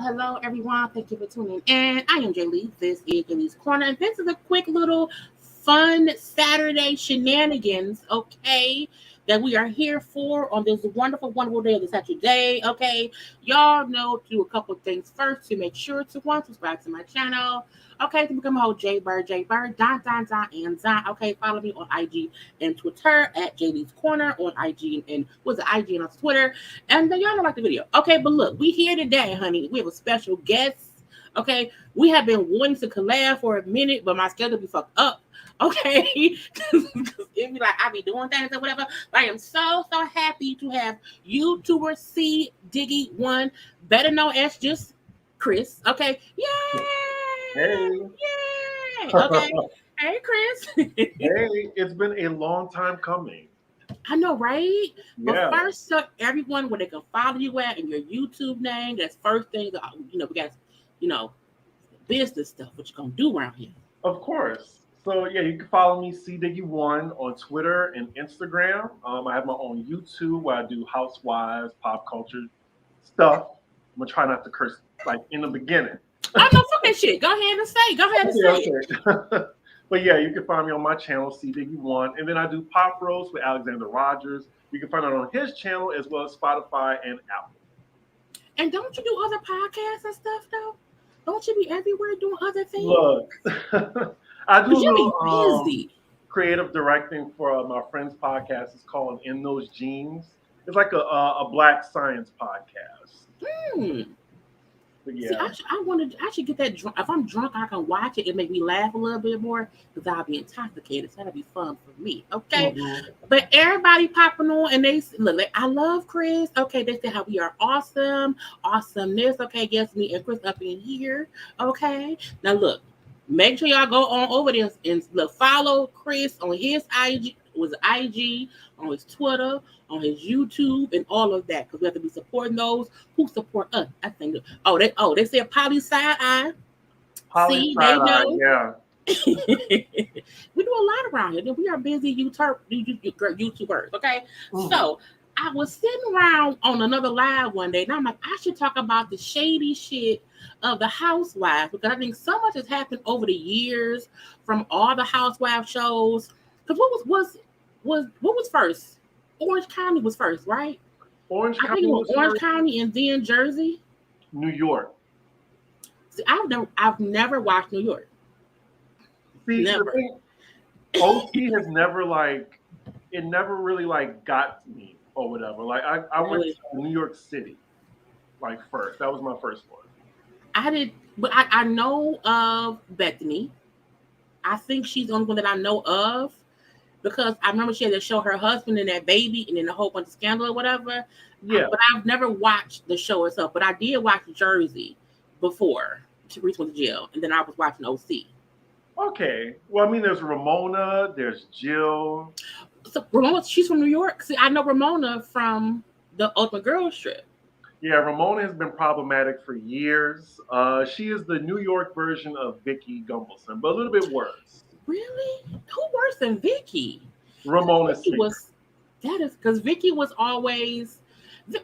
Hello, everyone. Thank you for tuning in. I am Jaylee. This is JayLeesCorner, and this is a quick little fun Saturday shenanigans, okay, that we are here for on this wonderful day of the Saturday, okay? Y'all know to do a couple of things first to make sure to, one, subscribe to my channel, okay, to become a whole JayBird, and okay, follow me on IG and Twitter at JayLeesCorner on IG and what's the IG and on Twitter, and then y'all don't like the video, okay? But look, we here today, honey. We have a special guest, okay? We have been wanting to collab for a minute, but my schedule be fucked up. Okay, it be like I be doing things or whatever. But I am so happy to have YouTuber C Diggy One, better known as just Chris. Okay, yay! Hey, yay! Okay, hey Chris. Hey, it's been a long time coming. I know, right? Yeah. But first, tell everyone where they can follow you at and your YouTube name. That's first thing. We got business stuff. What you gonna do around here? Of course. So yeah, you can follow me CDiggy1 on Twitter and Instagram. I have my own YouTube where I do Housewives, pop culture stuff. I'm gonna try not to curse like in the beginning. I know, fuck that shit. Go ahead and say it. But yeah, you can find me on my channel, CDiggy1, and then I do Pop Roast with Alexander Rogers. You can find it on his channel as well as Spotify and Apple. And don't you do other podcasts and stuff though? Don't you be everywhere doing other things? Look. I do a little busy. Creative directing for my friend's podcast. It's called In Those Jeans. It's like a black science podcast. But yeah. See, I should get that drunk. If I'm drunk, I can watch it and make me laugh a little bit more because I'll be intoxicated. So that'll be fun for me. Okay. Mm-hmm. But everybody popping on and they look like I love Chris. Okay, they say how we are awesome, awesomeness. Okay, guess me and Chris up in here. Okay. Now look. Make sure y'all go on over there and follow Chris on his IG, on his Twitter, on his YouTube, and all of that. Because we have to be supporting those who support us. I think. They say poly side eye. Poly side eye, yeah. We do a lot around here. We are busy YouTubers. Okay, So I was sitting around on another live one day, and I'm like, I should talk about the shady shit of the Housewives because I think so much has happened over the years from all the Housewives shows. Because what was first? Orange County was first, right? Orange County. I think it was Orange County and then Jersey. New York. See, I've never watched New York. See, never. OC has never it never really got to me or whatever. Like I went to New York City first. That was my first one. I did, but I know of Bethany. I think she's the only one that I know of because I remember she had to show her husband and that baby and then a whole bunch of scandal or whatever. Yeah. But I've never watched the show itself. But I did watch Jersey before Teresa went to jail, and then I was watching OC. Okay. Well, I mean, there's Ramona, there's Jill. So Ramona, she's from New York. See, I know Ramona from the Ultimate Girls Trip. Yeah, Ramona has been problematic for years. She is the New York version of Vicky Gumbelson, but a little bit worse. Really? Who worse than Vicky? Ramona's Vicky secret. was that is because Vicky was always.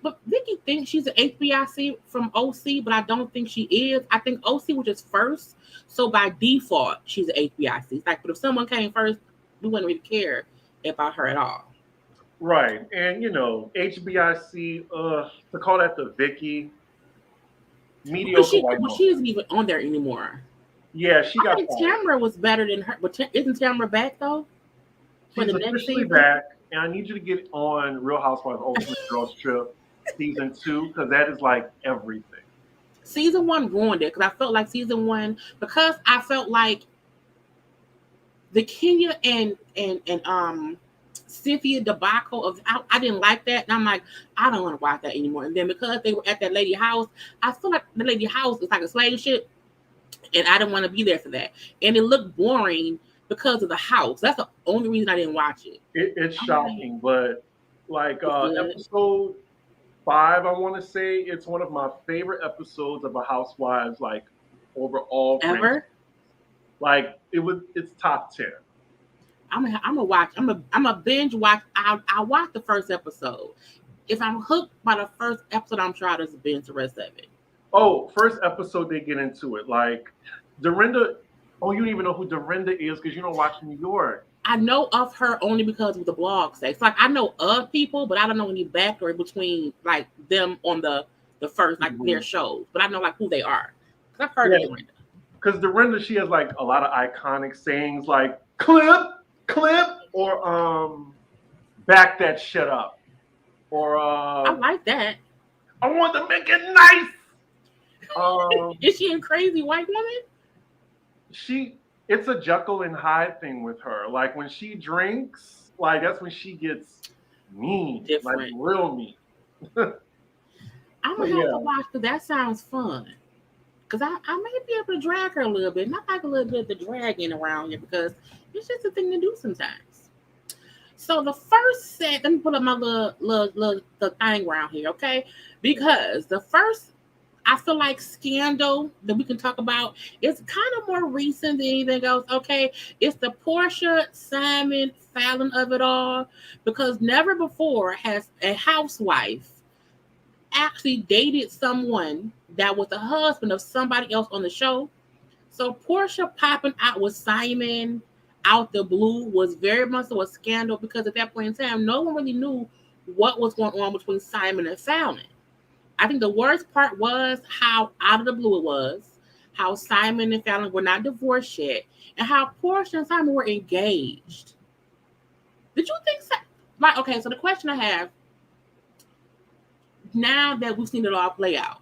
But Vicky thinks she's an HBIC from OC, but I don't think she is. I think OC was just first, so by default she's an HBIC. It's like, but if someone came first, we wouldn't really care about her at all. Right. And HBIC, to call that the Vicky, Because mediocre white she woman. isn't even on there anymore. Yeah, she I got think fired. Tamara was better than her, but isn't Tamara back though for She's the next officially season? back, and I need you to get on Real Housewives Ultimate Girls Trip season 2 because that is like everything. Season one ruined it because I felt like season one because I felt like the Kenya and Cynthia debacle of I didn't like that, and I'm like I don't want to watch that anymore. And then because they were at that lady house, I feel like the lady house is like a slave ship, and I didn't want to be there for that. And it looked boring because of the house. That's the only reason I didn't watch it. It's I'm like, shocking, but like it's good episode 5, I want to say it's one of my favorite episodes of a Housewives like overall franchise. ever. Like it's top 10. I'm a watch. I'm a binge watch. I watch the first episode. If I'm hooked by the first episode, I'm sure I'll just binge the rest of it. Oh, first episode they get into it. Like Dorinda. Oh, you don't even know who Dorinda is because you don't watch New York. I know of her only because of the blog sex. Like I know of people, but I don't know any backstory between like them on the first like their Mhm. shows. But I know like who they are because I've heard Yeah, of Dorinda. because Dorinda, she has like a lot of iconic sayings like clip, or back that shit up, or I like that. I want to make it nice. Um, Is she a crazy white woman? she it's a Jekyll and Hyde thing with her. Like when she drinks, like that's when she gets mean, like Different. real mean. I'm So gonna have to yeah, watch because that sounds fun. Because I may be able to drag her a little bit. Not like a little bit of the dragging around here because it's just a thing to do sometimes. So the first set, let me pull up my little the thing around here, okay? Because the first, I feel like scandal that we can talk about is kind of more recent than anything else, okay? It's the Porsha Simon Fallon of it all because never before has a housewife actually dated someone that was the husband of somebody else on the show. So Porsha popping out with Simon out the blue was very much so a scandal because at that point in time, no one really knew what was going on between Simon and Fallon. I think the worst part was how out of the blue it was, how Simon and Fallon were not divorced yet, and how Porsha and Simon were engaged. Did you think so? Like, okay, so the question I have now that we've seen it all play out,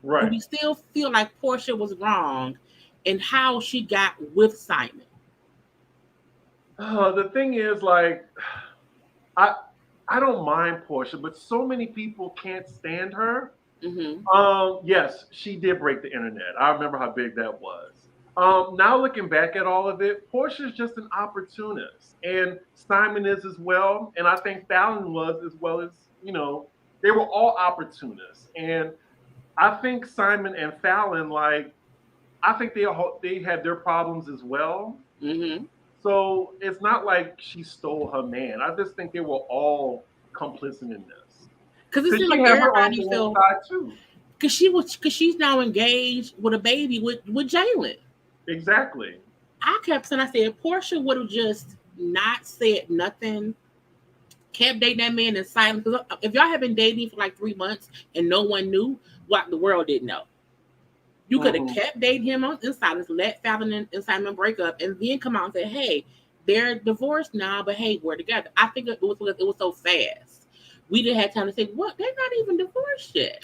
do right. we still feel like Porsha was wrong in how she got with Simon? The thing is, like, I I don't mind Portia, but so many people can't stand her. Mm-hmm. Yes, she did break the internet. I remember how big that was. Now looking back at all of it, Portia's just an opportunist, and Simon is as well, and I think Fallon was as well as they were all opportunists, and I think Simon and Fallon, like, I think they had their problems as well. Mm-hmm. So it's not like she stole her man. I just think they were all complicit in this Because it because seemed she like had her own everybody bad felt side too. because she's now engaged with a baby with Jalen. Exactly. I kept saying I said Portia would have just not said nothing, kept dating that man in silence. Because if y'all have been dating for like 3 months and no one knew, what the world didn't know. You could have Hmm. kept dating him on in silence, let Fallon and Simon break up, and then come out and say, "Hey, they're divorced now, but hey, we're together." I think it was so fast. We didn't have time to say, "What? They're not even divorced yet."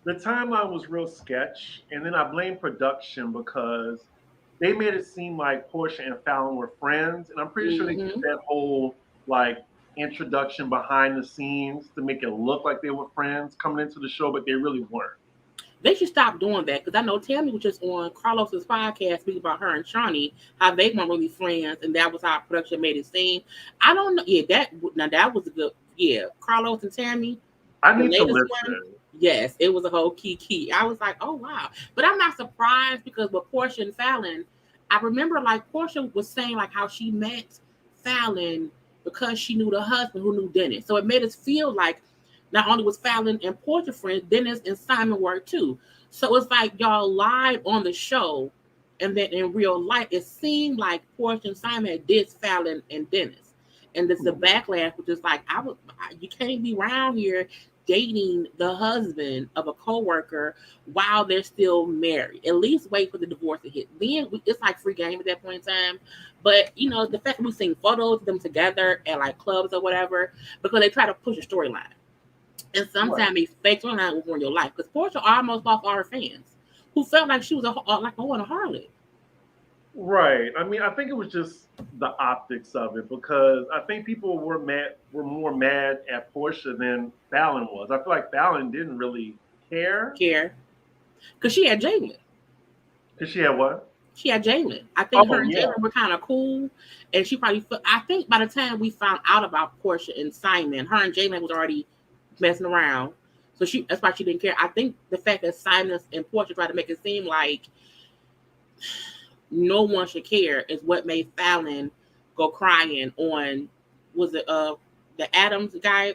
The timeline was real sketch, and then I blame production because they made it seem like Portia and Fallon were friends, and I'm pretty sure they did Mm-hmm. that whole like introduction behind the scenes to make it look like they were friends coming into the show, but they really weren't. They should stop doing that because I know Tammy was just on Carlos's podcast speaking about her and Shawnee, how they weren't really friends, and that was how production made it seem. I don't know. Yeah, that was a good. Yeah, Carlos and Tammy, I the need to latest one. listen. Yes, it was a whole key. I was like, oh wow. But I'm not surprised because with Porsha and Fallon, I remember like Porsha was saying like how she met Fallon because she knew the husband who knew Dennis. So it made us feel like not only was Fallon and Porsha friends, Dennis and Simon were too. So it's like y'all lied on the show, and then in real life, it seemed like Porsche and Simon had dissed Fallon and Dennis, and this the backlash, which is like you can't be around here dating the husband of a coworker while they're still married. At least wait for the divorce to hit. Then it's like free game at that point in time. But you know, the fact that we've seen photos of them together at like clubs or whatever, because they try to push a storyline. And sometimes these fake storyline will ruin your life. Because Porsha almost lost all her fans who felt like she was like a harlot. Right. I mean, I think it was just the optics of it because I think people were more mad at Porsha than Fallon was. I feel like Fallon didn't really care. Because she had Jaylen. Because she had what? She had Jaylen. I think her and yeah. Jaylen were kind of cool. And she probably, I think by the time we found out about Porsha and Simon, her and Jaylen was already messing around. So that's why she didn't care. I think the fact that Simon and Porsha tried to make it seem like no one should care is what made Fallon go crying on, was it the Adams guy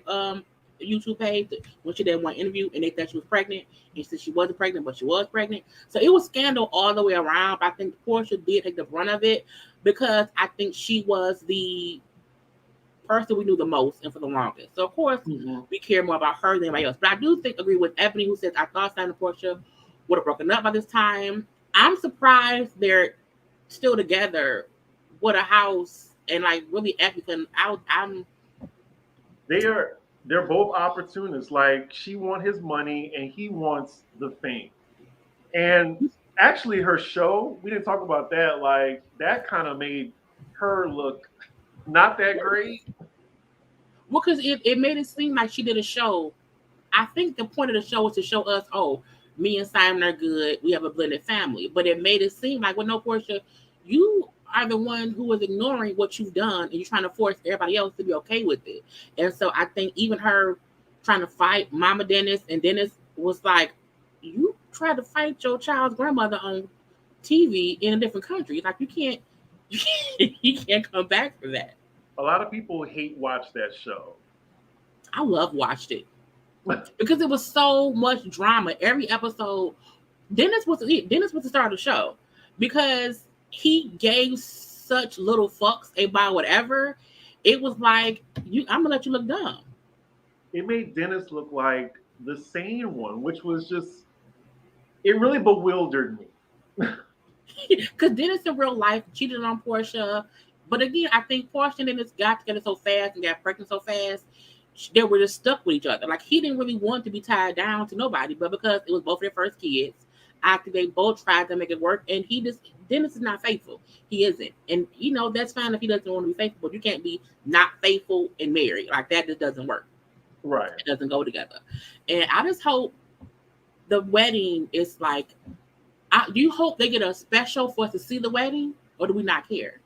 YouTube page when she did one interview and they thought she was pregnant and she said she wasn't pregnant but she was pregnant. So it was scandal all the way around. But I think Porsha did take the brunt of it because I think she was the person we knew the most and for the longest. So of course we care more about her than anybody else. But I do agree with Ebony who says I thought Simon and Porsha would have broken up by this time. I'm surprised they're still together with a house and like really acting. They're both opportunists. Like she wants his money and he wants the fame. And actually, her show, we didn't talk about that. Like that kind of made her look not that great. Well, because it made it seem like she did a show. I think the point of the show was to show us, oh, me and Simon are good. We have a blended family. But it made it seem like, well, no, Porsha, you are the one who is ignoring what you've done and you're trying to force everybody else to be okay with it. And so I think even her trying to fight Mama Dennis, and Dennis was like, you tried to fight your child's grandmother on TV in a different country. Like you can't come back for that. A lot of people hate watch that show. I watched it because it was so much drama. Every episode, Dennis was the star of the show because he gave such little fucks about whatever. It was like I'm gonna let you look dumb. It made Dennis look like the sane one, which was just it really bewildered me. Because Dennis in real life cheated on Porsha. But again, I think Porsha and Dennis got together so fast and got pregnant so fast, they were just stuck with each other. Like he didn't really want to be tied down to nobody, but because it was both their first kids, I think they both tried to make it work. And Dennis is not faithful. He isn't. And that's fine if he doesn't want to be faithful, but you can't be not faithful and married. Like that just doesn't work. Right. It doesn't go together. And I just hope the wedding is like, do you hope they get a special for us to see the wedding, or do we not care?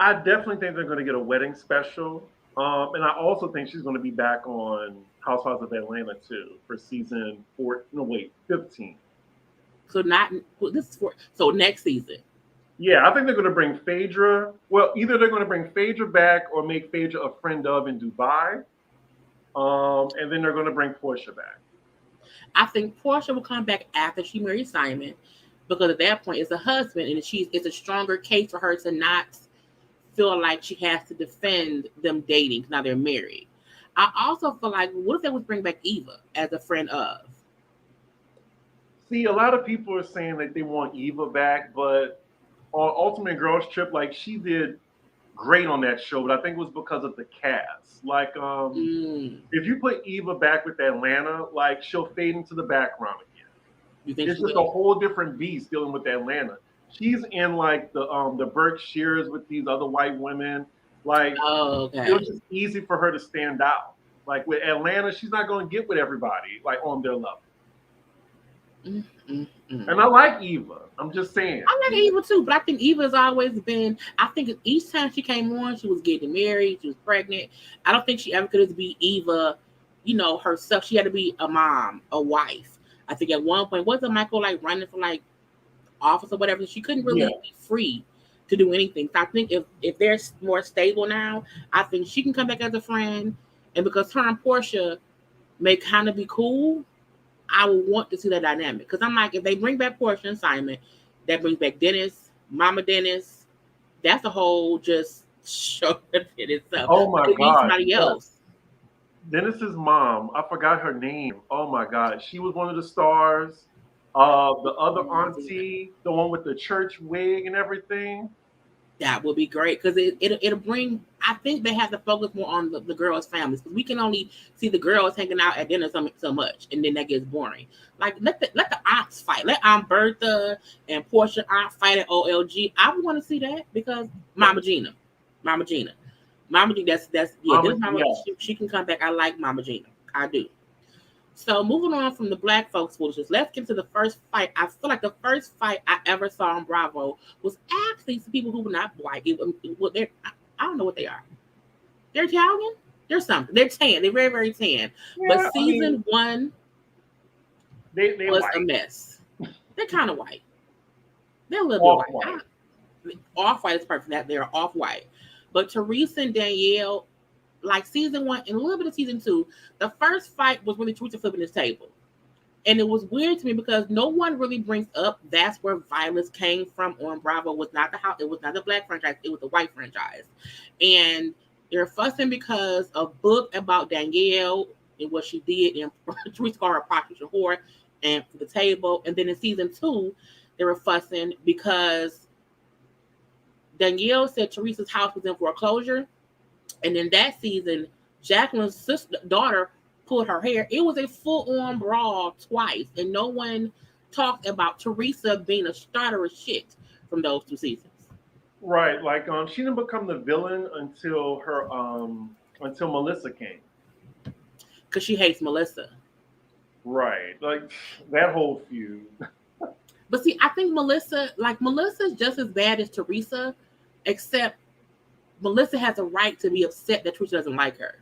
I definitely think they're going to get a wedding special. And I also think she's going to be back on Housewives of Atlanta too for season 15. So next season. Yeah, I think they're going to bring Phaedra. Well, either they're going to bring Phaedra back or make Phaedra a friend of in Dubai. And then they're going to bring Porsha back. I think Porsha will come back after she marries Simon, because at that point it's a husband, and it's a stronger case for her to not feel like she has to defend them dating because now they're married. I also feel like, what if they would bring back Eva as a friend of? See, a lot of people are saying that they want Eva back, but on Ultimate Girls Trip, like she did great on that show, but I think it was because of the cast. Like, if you put Eva back with Atlanta, like she'll fade into the background again. You think it's just a whole different beast dealing with Atlanta. She's in like the Berkshires with these other white women. Like, it was just easy for her to stand out. Like with Atlanta, she's not going to get with everybody like on their level. And I like Eva. I'm just saying. I like Eva too, but I think Eva has always been. I think each time she came on, she was getting married, she was pregnant. I don't think she ever could be Eva herself. She had to be a mom, a wife. I think at one point wasn't Michael like running for like office or whatever. She couldn't Yeah. really be free to do anything. So I think if they're more stable now, I think she can come back as a friend. And because her and Porsha may kind of be cool, I would want to see that dynamic. Because I'm like, if they bring back Porsha and Simon, that brings back Dennis, Mama Dennis. That's a whole just show in itself. Oh But my they need God. somebody Yeah. else. Dennis's mom, I forgot her name. Oh my God. She was one of the stars. The other auntie, the one with the church wig and everything. That would be great because it'll bring. I think they have to focus more on the girls' families because we can only see the girls hanging out at dinner so much, and then that gets boring. Like let the aunts fight. Let Aunt Bertha and Portia aunt fight at OLG. I want to see that because Mama Gina, Mama Gina, Mama Gina. That's yeah. Mama, This Mama yeah. she can come back. I like Mama Gina. I do. So moving on from the black folks foolishness, let's get to the first fight. I feel like the first fight I ever saw on Bravo was actually some people who were not black. I don't know what they are. They're Italian. They're something. They're tan. They're very very tan. Yeah, But season one they was a white. mess. They're kind of white. They're a little Off bit white. white. Off white is perfect. That they're off white. But Teresa and Danielle, like season one and a little bit of season two, the first fight was really Teresa flipping this table. And it was weird to me because no one really brings up that's where violence came from on Bravo. It was not the house, it was not the black franchise, it was the white franchise. And they're fussing because a book about Danielle and what she did, and Teresa called her a prostitute whore and for the table. And then in season two, they were fussing because Danielle said Teresa's house was in foreclosure. And in that season, Jacqueline's daughter pulled her hair. It was a full-on brawl twice, and no one talked about Teresa being a starter of shit from those two seasons. Right. Like she didn't become the villain until Melissa came. Because she hates Melissa. Right. Like that whole feud. But see, I think Melissa's just as bad as Teresa, except Melissa has a right to be upset that Teresa doesn't like her.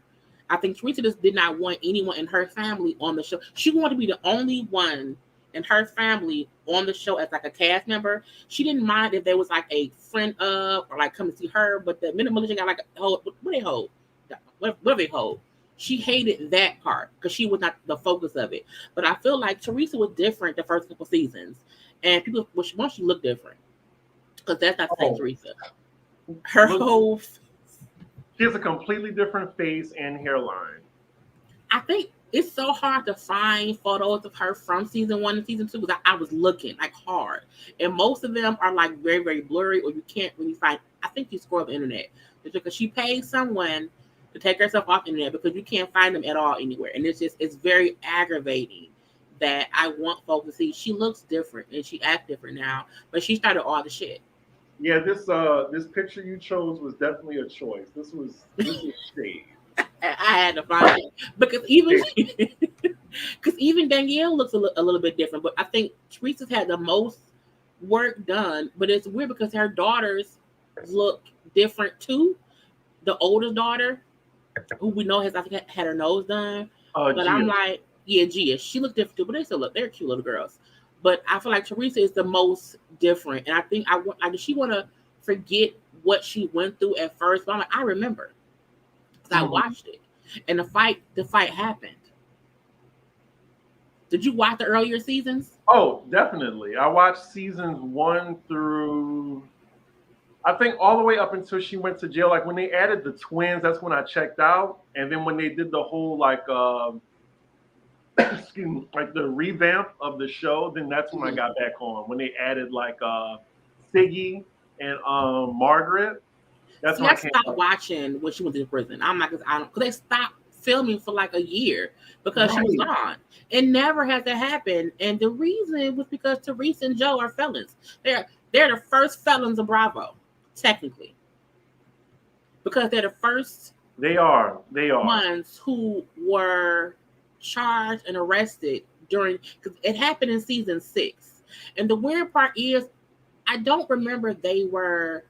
I think Teresa just did not want anyone in her family on the show. She wanted to be the only one in her family on the show as like a cast member. She didn't mind if there was like a friend of or like come to see her, but the minute Melissa got like a hold, what they hold, what they hold, she hated that part because she was not the focus of it. But I feel like Teresa was different the first couple seasons, and people once she looked different because that's not the same Teresa. Her whole. She has a completely different face and hairline. I think it's so hard to find photos of her from season one and season two because I was looking like hard, and most of them are like very very blurry, or you can't really find. I think you scroll the internet because she paid someone to take herself off the internet because you can't find them at all anywhere, and it's very aggravating that I want folks to see she looks different and she acts different now, but she started all the shit. Yeah, this picture you chose was definitely a choice. This was shade. I had to find it because even Danielle looks a little bit different. But I think Teresa's had the most work done. But it's weird because her daughters look different too. The oldest daughter, who we know has I think had her nose done, but Gia. I'm like, yeah, Gia, she looked different too. But they're cute little girls. But I feel like Teresa is the most different, and I think does she want to forget what she went through at first? But I'm like, I remember. I watched it, and the fight happened. Did you watch the earlier seasons? Oh, definitely. I watched seasons 1 through, I think, all the way up until she went to jail. Like when they added the twins, that's when I checked out. And then when they did the whole like excuse me, like the revamp of the show, then that's when I got back on. When they added like Siggy and Margaret. That's See, when I I came stopped back. watching when she went to prison. I'm like, because they stopped filming for like a year because she was Right. gone. It never had to happen, and the reason was because Teresa and Joe are felons. They're the first felons of Bravo, technically, because they're the first They are. They are. ones who were charged and arrested during because it happened in season 6. And the weird part is I don't remember they were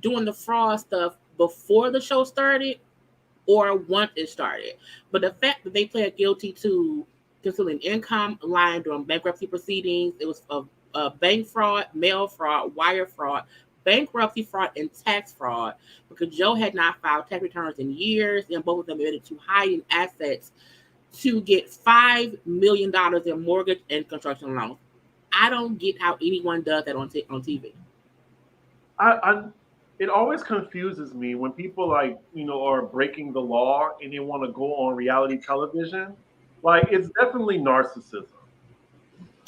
doing the fraud stuff before the show started or once it started. But the fact that they pled guilty to concealing income, lying during bankruptcy proceedings, it was a bank fraud, mail fraud, wire fraud, bankruptcy fraud, and tax fraud, because Joe had not filed tax returns in years, and both of them admitted to hiding assets to get $5 million in mortgage and construction loans. I don't get how anyone does that on TV. I it always confuses me when people like are breaking the law and they want to go on reality television. Like it's definitely narcissism.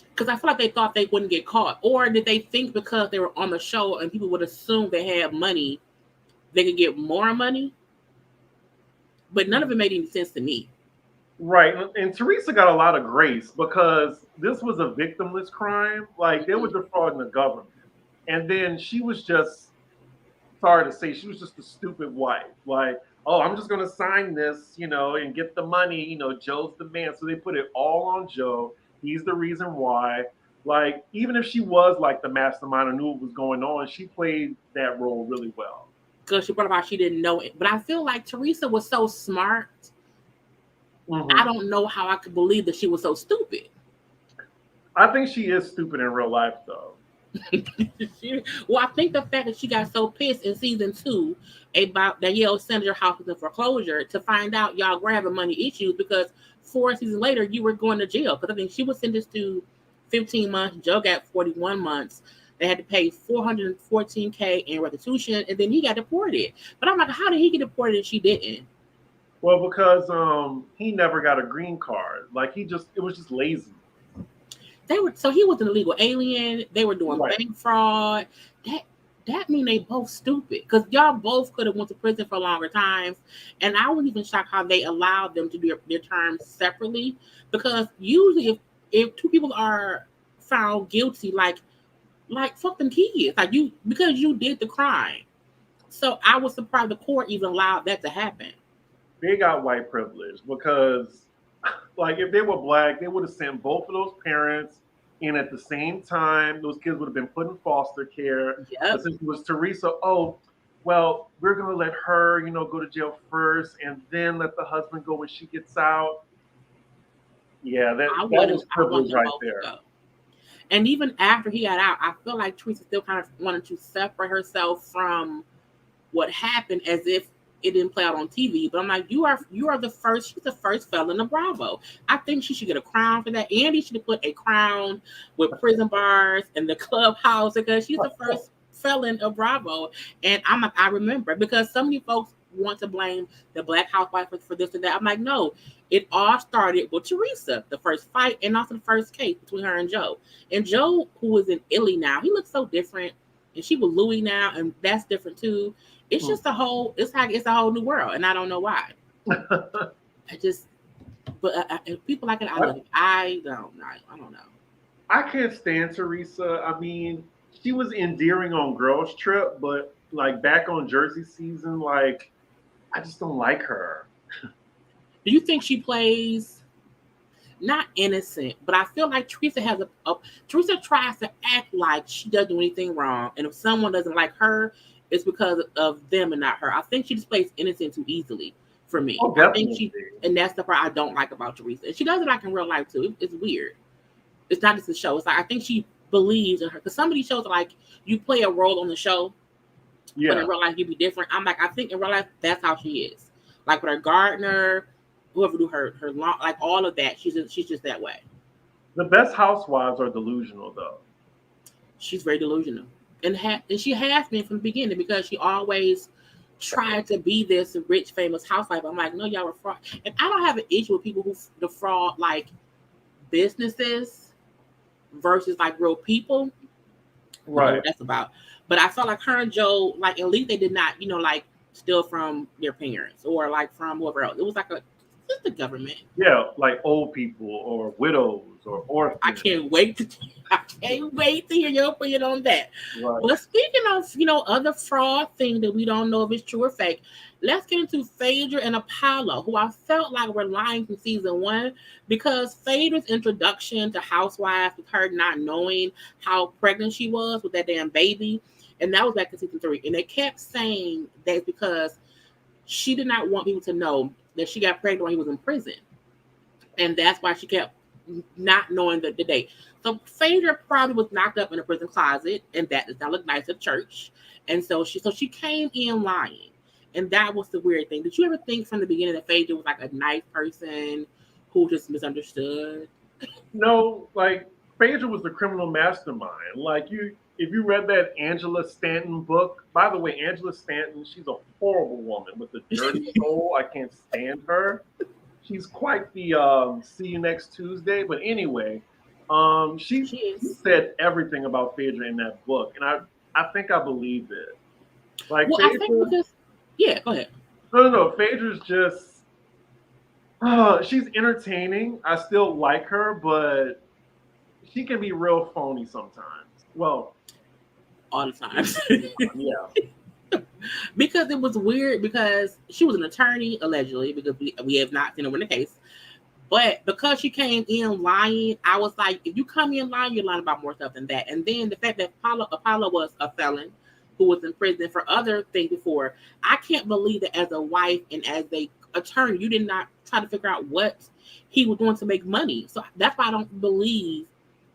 Because I feel like they thought they wouldn't get caught, or did they think because they were on the show and people would assume they had money, they could get more money? But none of it made any sense to me. Right. And Teresa got a lot of grace because this was a victimless crime. Like they were defrauding the government. And then she was just, sorry to say, she was just a stupid wife. Like, oh, I'm just going to sign this, and get the money. Joe's the man. So they put it all on Joe. He's the reason why. Like, even if she was like the mastermind and knew what was going on, she played that role really well. Because she brought about she didn't know it. But I feel like Teresa was so smart. Mm-hmm. I don't know how I could believe that she was so stupid. I think she is stupid in real life, though. Well, I think the fact that she got so pissed in season 2 about that Yale Senator House was in foreclosure to find out y'all were having money issues, because 4 seasons later you were going to jail. Because I think she was sentenced to 15 months. Joe got 41 months. They had to pay $414K in restitution, and then he got deported. But I'm like, how did he get deported and she didn't? Well, because he never got a green card. Like it was just lazy. So he was an illegal alien. They were doing Right. bank fraud. That mean they both stupid, because y'all both could have went to prison for longer times. And I was even shocked how they allowed them to do their terms separately, because usually if two people are found guilty, like fuck them kids, like you, because you did the crime. So I was surprised the court even allowed that to happen. They got white privilege because, like, if they were black, they would have sent both of those parents in at the same time. Those kids would have been put in foster care. Yep. But since it was Teresa, oh, well, we're going to let her, go to jail first and then let the husband go when she gets out. Yeah, that was privilege right there. And even after he got out, I feel like Teresa still kind of wanted to separate herself from what happened, as if it didn't play out on TV. But I'm like, you are the first. She's the first felon of Bravo. I think she should get a crown for that. Andy should have put a crown with prison bars and the clubhouse, because she's the first felon of Bravo. And I'm like, I remember, because so many folks want to blame the black housewife for this and that. I'm like, no, it all started with Teresa, the first fight, and also the first case between her and Joe. And Joe, who is in Italy now, he looks so different. And she with Louis now, and that's different too. It's just it's a whole new world, and I don't know why. But people like it, I love it. I don't know. I can't stand Teresa. I mean, she was endearing on Girls Trip, but like back on Jersey season, like I just don't like her. Do you think she plays not innocent, but I feel like Teresa has Teresa tries to act like she doesn't do anything wrong, and if someone doesn't like her, it's because of them and not her. I think she just plays innocent too easily for me. Oh, I think and that's the part I don't like about Teresa. And she does it like in real life too. It's weird. It's not just the show. It's like I think she believes in her, because some of these shows are like you play a role on the show, but in real life you be different. I'm like, I think in real life that's how she is. Like with her gardener, whoever do her lawn, like all of that, she's just that way. The best housewives are delusional, though. She's very delusional, and she has been from the beginning, because she always tried to be this rich, famous housewife. I'm like, no, y'all were fraud. And I don't have an issue with people who defraud like businesses versus like real people. Right. What that's about. But I felt like her and Joe, like at least they did not, like steal from their parents or like from whoever else. It was like just the government. Yeah, like old people or widows or orphans. I can't wait to hear your opinion on that. Right. But speaking of, other fraud thing that we don't know if it's true or fake, let's get into Phaedra and Apollo, who I felt like were lying from season 1, because Phaedra's introduction to Housewives with her not knowing how pregnant she was with that damn baby, and that was back in season 3. And they kept saying that because she did not want people to know that she got pregnant while he was in prison. And that's why she kept not knowing the date. So Phaedra probably was knocked up in a prison closet, and that does not look nice at church. And so she came in lying. And that was the weird thing. Did you ever think from the beginning that Phaedra was like a nice person who just misunderstood? No, like Phaedra was the criminal mastermind. Like if you read that Angela Stanton book, by the way, Angela Stanton, she's a horrible woman with a dirty soul. I can't stand her. She's quite the see you next Tuesday. But anyway, She she is. said everything about Phaedra in that book, and I think I believed it. Like Well, I think Phaedra, because, yeah, go ahead. no. Phaedra's just she's entertaining. I still like her, but she can be real phony sometimes. Well, All the time. yeah. Because it was weird because she was an attorney, allegedly, because we have not seen her win the case. But because she came in lying, I was like, if you come in lying, you're lying about more stuff than that. And then the fact that Apollo was a felon who was in prison for other things before, I can't believe that as a wife and as a attorney, you did not try to figure out what he was doing to make money. So that's why I don't believe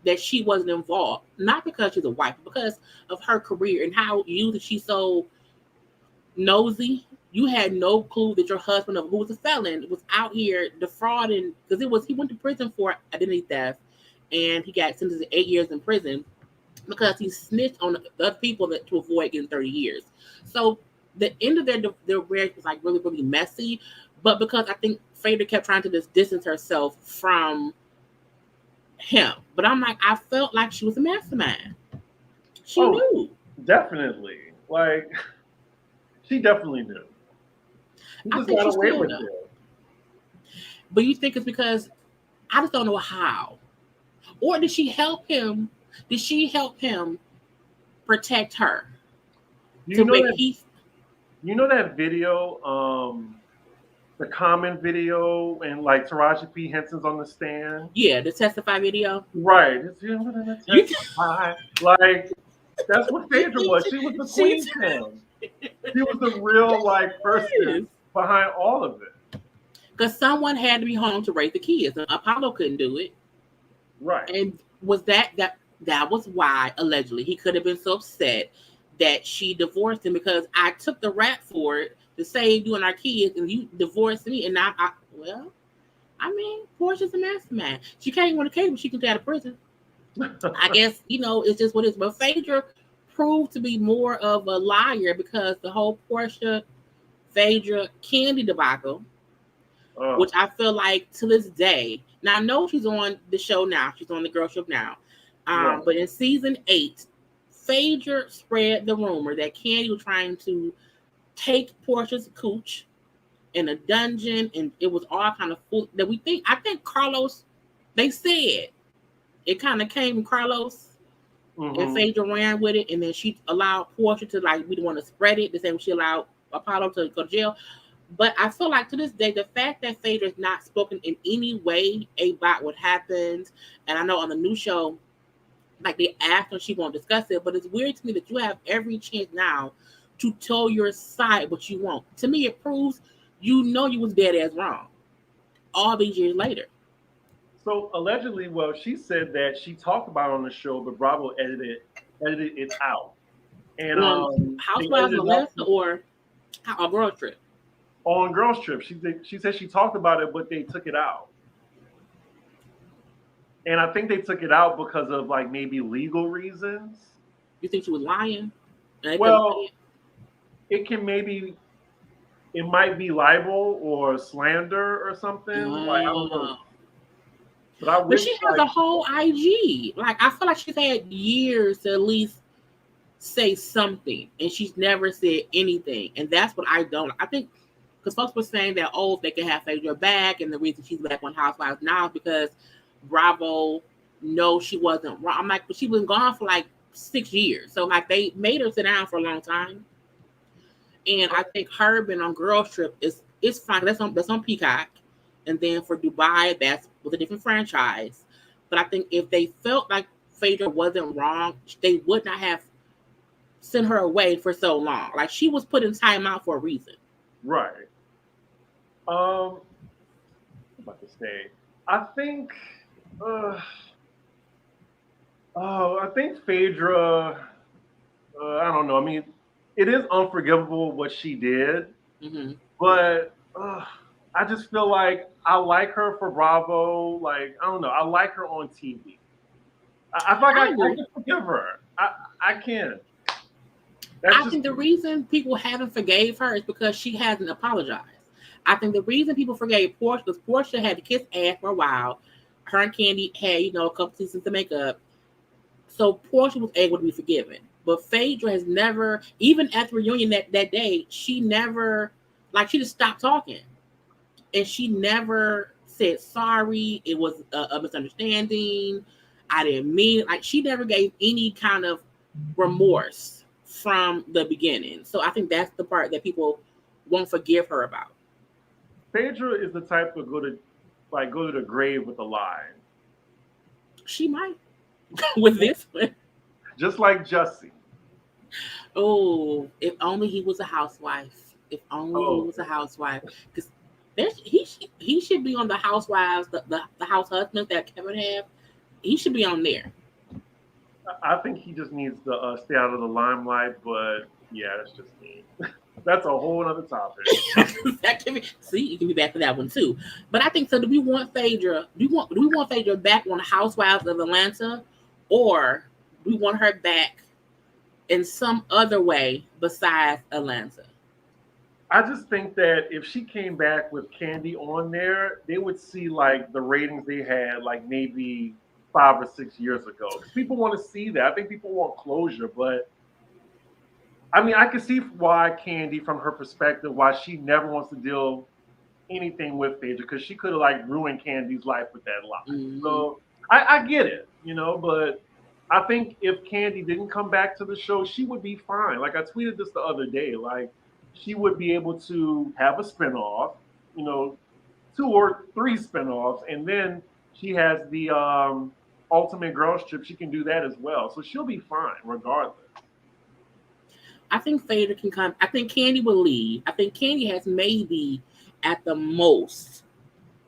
that she wasn't involved. Not because she's a wife, but because of her career and how she's so nosy. You had no clue that your husband, who was a felon, was out here defrauding, because he went to prison for identity theft, and he got sentenced to 8 years in prison because he snitched on the other people to avoid getting 30 years. So the end of their marriage was like really, really messy. But because I think Phaedra kept trying to just distance herself from him. But I'm like, I felt like she was a mastermind. She Oh, knew. definitely. Like she definitely knew. She I just think got she away still with knows. it. But you think it's because I just don't know how. Or did she help him? Did she help him protect her You to know make that he? you know that video, the Common video, and like Taraji P Henson's on the stand. Yeah, the testify video. Right. It's you gonna You testify. Like that's what Phaedra was. She was the she queen Pam. She was the real like person is behind all of it. because someone had to be home to raise the kids, and Apollo couldn't do it. Right. And was that was why allegedly he could have been so upset that she divorced him, because I took the rap for it to save you and our kids, and you divorced me, and now well, I mean, Portia's a mastermind. She can't win a case, but she can stay out of prison. I guess, it's just what it is. But Phaedra proved to be more of a liar because the whole Porsha Phaedra Candy debacle, which Oh, I feel like to this day, now I know she's on the show now, she's on the girl show now. right. But in season 8, Phaedra spread the rumor that Candy was trying to take Portia's cooch in a dungeon, and it was all kind of fool that I think Carlos, they said it kind of came from Carlos, and Mm-hmm. Phaedra ran with it, and then she allowed Porsha to like we didn't want to spread it the same way she allowed Apollo to go to jail. But I feel like to this day, the fact that Phaedra is not spoken in any way about what happened, and I know on the new show, like they asked her, she won't discuss it, but it's weird to me that you have every chance now to tell your side, but you won't. To me, it proves you was dead as wrong all these years later. So allegedly, well, she said that she talked about it on the show, but Bravo edited it out, and On they Housewives edited of it out Atlanta or a road trip. on Girls Trip. She said she talked about it, but they took it out, and I think they took it out because of like maybe legal reasons. You think she was lying? And they couldn't say Well, it? it can maybe it might be libel or slander or something. Like I don't know, Oh. but I But wish she has like a whole IG. Like I feel like she's had years to at least say something, and she's never said anything. And that's what I don't. I think because folks were saying that if they could have Phaedra back, and the reason she's back on Housewives now is because Bravo knows she wasn't wrong. I'm like, but she was gone for like 6 years, so like they made her sit down for a long time. And I think her being on Girls Trip is fine. That's on Peacock, and then for Dubai, that's with a different franchise. But I think if they felt like Phaedra wasn't wrong, they would not have sent her away for so long. Like she was put in timeout for a reason. Right. What am I about to say? I think. Uh, I think Phaedra. I don't know. I mean, it is unforgivable what she did, Hmm. but I just feel like I like her for Bravo. Like I don't know. I like her on TV. I feel like I I agree. can forgive her. I can. That's I just think the me. reason people haven't forgave her is because she hasn't apologized. I think the reason people forgave Porsha was Porsha had to kiss ass for a while. Her and Candy had, a couple seasons to make up. So Porsha was able to be forgiven. But Phaedra has never, even at the reunion that day, she never, like, she just stopped talking. And she never said sorry. It was a misunderstanding. I didn't mean it. Like, she never gave any kind of remorse from the beginning. So I think that's the part that people won't forgive her about. Phaedra is the type to go to the grave with a lie, She might with this one. just like Jussie. Oh, if only he was a housewife. If only he Oh, was a housewife. Because he should be on the housewives, the house husbands that Kevin have. He should be on there. I think he just needs to stay out of the limelight. But yeah, that's just me. That's a whole other topic. That can be, see, you can be back for that one too. But I think so. Do we want Phaedra? Do we want Phaedra back on Housewives of Atlanta, or do we want her back in some other way besides Atlanta? I just think that if she came back with Candy on there, they would see like the ratings they had like maybe 5 or 6 years ago. Because people want to see that. I think people want closure, but I mean, I can see why Candy, from her perspective, why she never wants to deal anything with Phaedra because she could have like ruined Candy's life with that lie. Mm-hmm. So I get it, but I think if Candy didn't come back to the show, she would be fine. Like I tweeted this the other day, like she would be able to have a spinoff, you know, 2 or 3 spinoffs, and then she has the Ultimate Girls Trip. She can do that as well, so she'll be fine regardless. I think Phaedra can come. I think Candy will leave. I think Candy has maybe at the most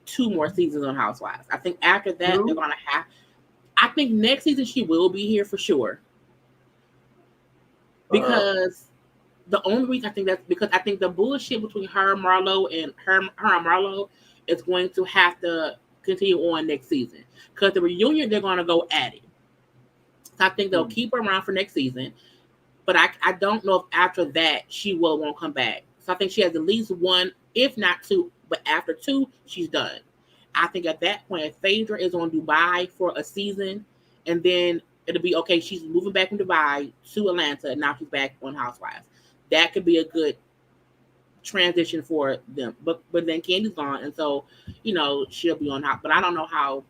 2 more seasons on Housewives. I think after that they're 2. gonna have. I think next season she will be here for sure Uh, because the only reason I think that's because I think the bullshit between her and Marlo and her and Marlo is going to have to continue on next season because the reunion they're going to go at it. So I think they'll hmm. keep her around for next season, but I don't know if after that she won't come back. So I think she has at least one, if not two, but after two she's done. I think at that point, if Phaedra is on Dubai for a season, and then it'll be okay. She's moving back from Dubai to Atlanta, and now she's back on Housewives. That could be a good transition for them. But then Candy's gone, and so she'll be on House. But I don't know how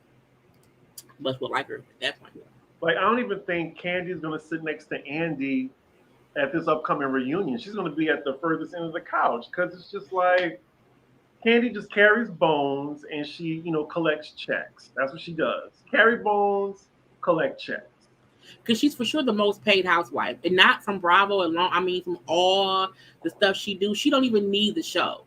much we'll like her at that point. Like I don't even think Candy's gonna sit next to Andy at this upcoming reunion. She's gonna be at the furthest end of the couch because it's just like Candy just carries bones and she, collects checks. That's what she does. Carry bones, collect checks. Because she's for sure the most paid housewife, and not from Bravo alone. I mean, from all the stuff she do, she don't even need the show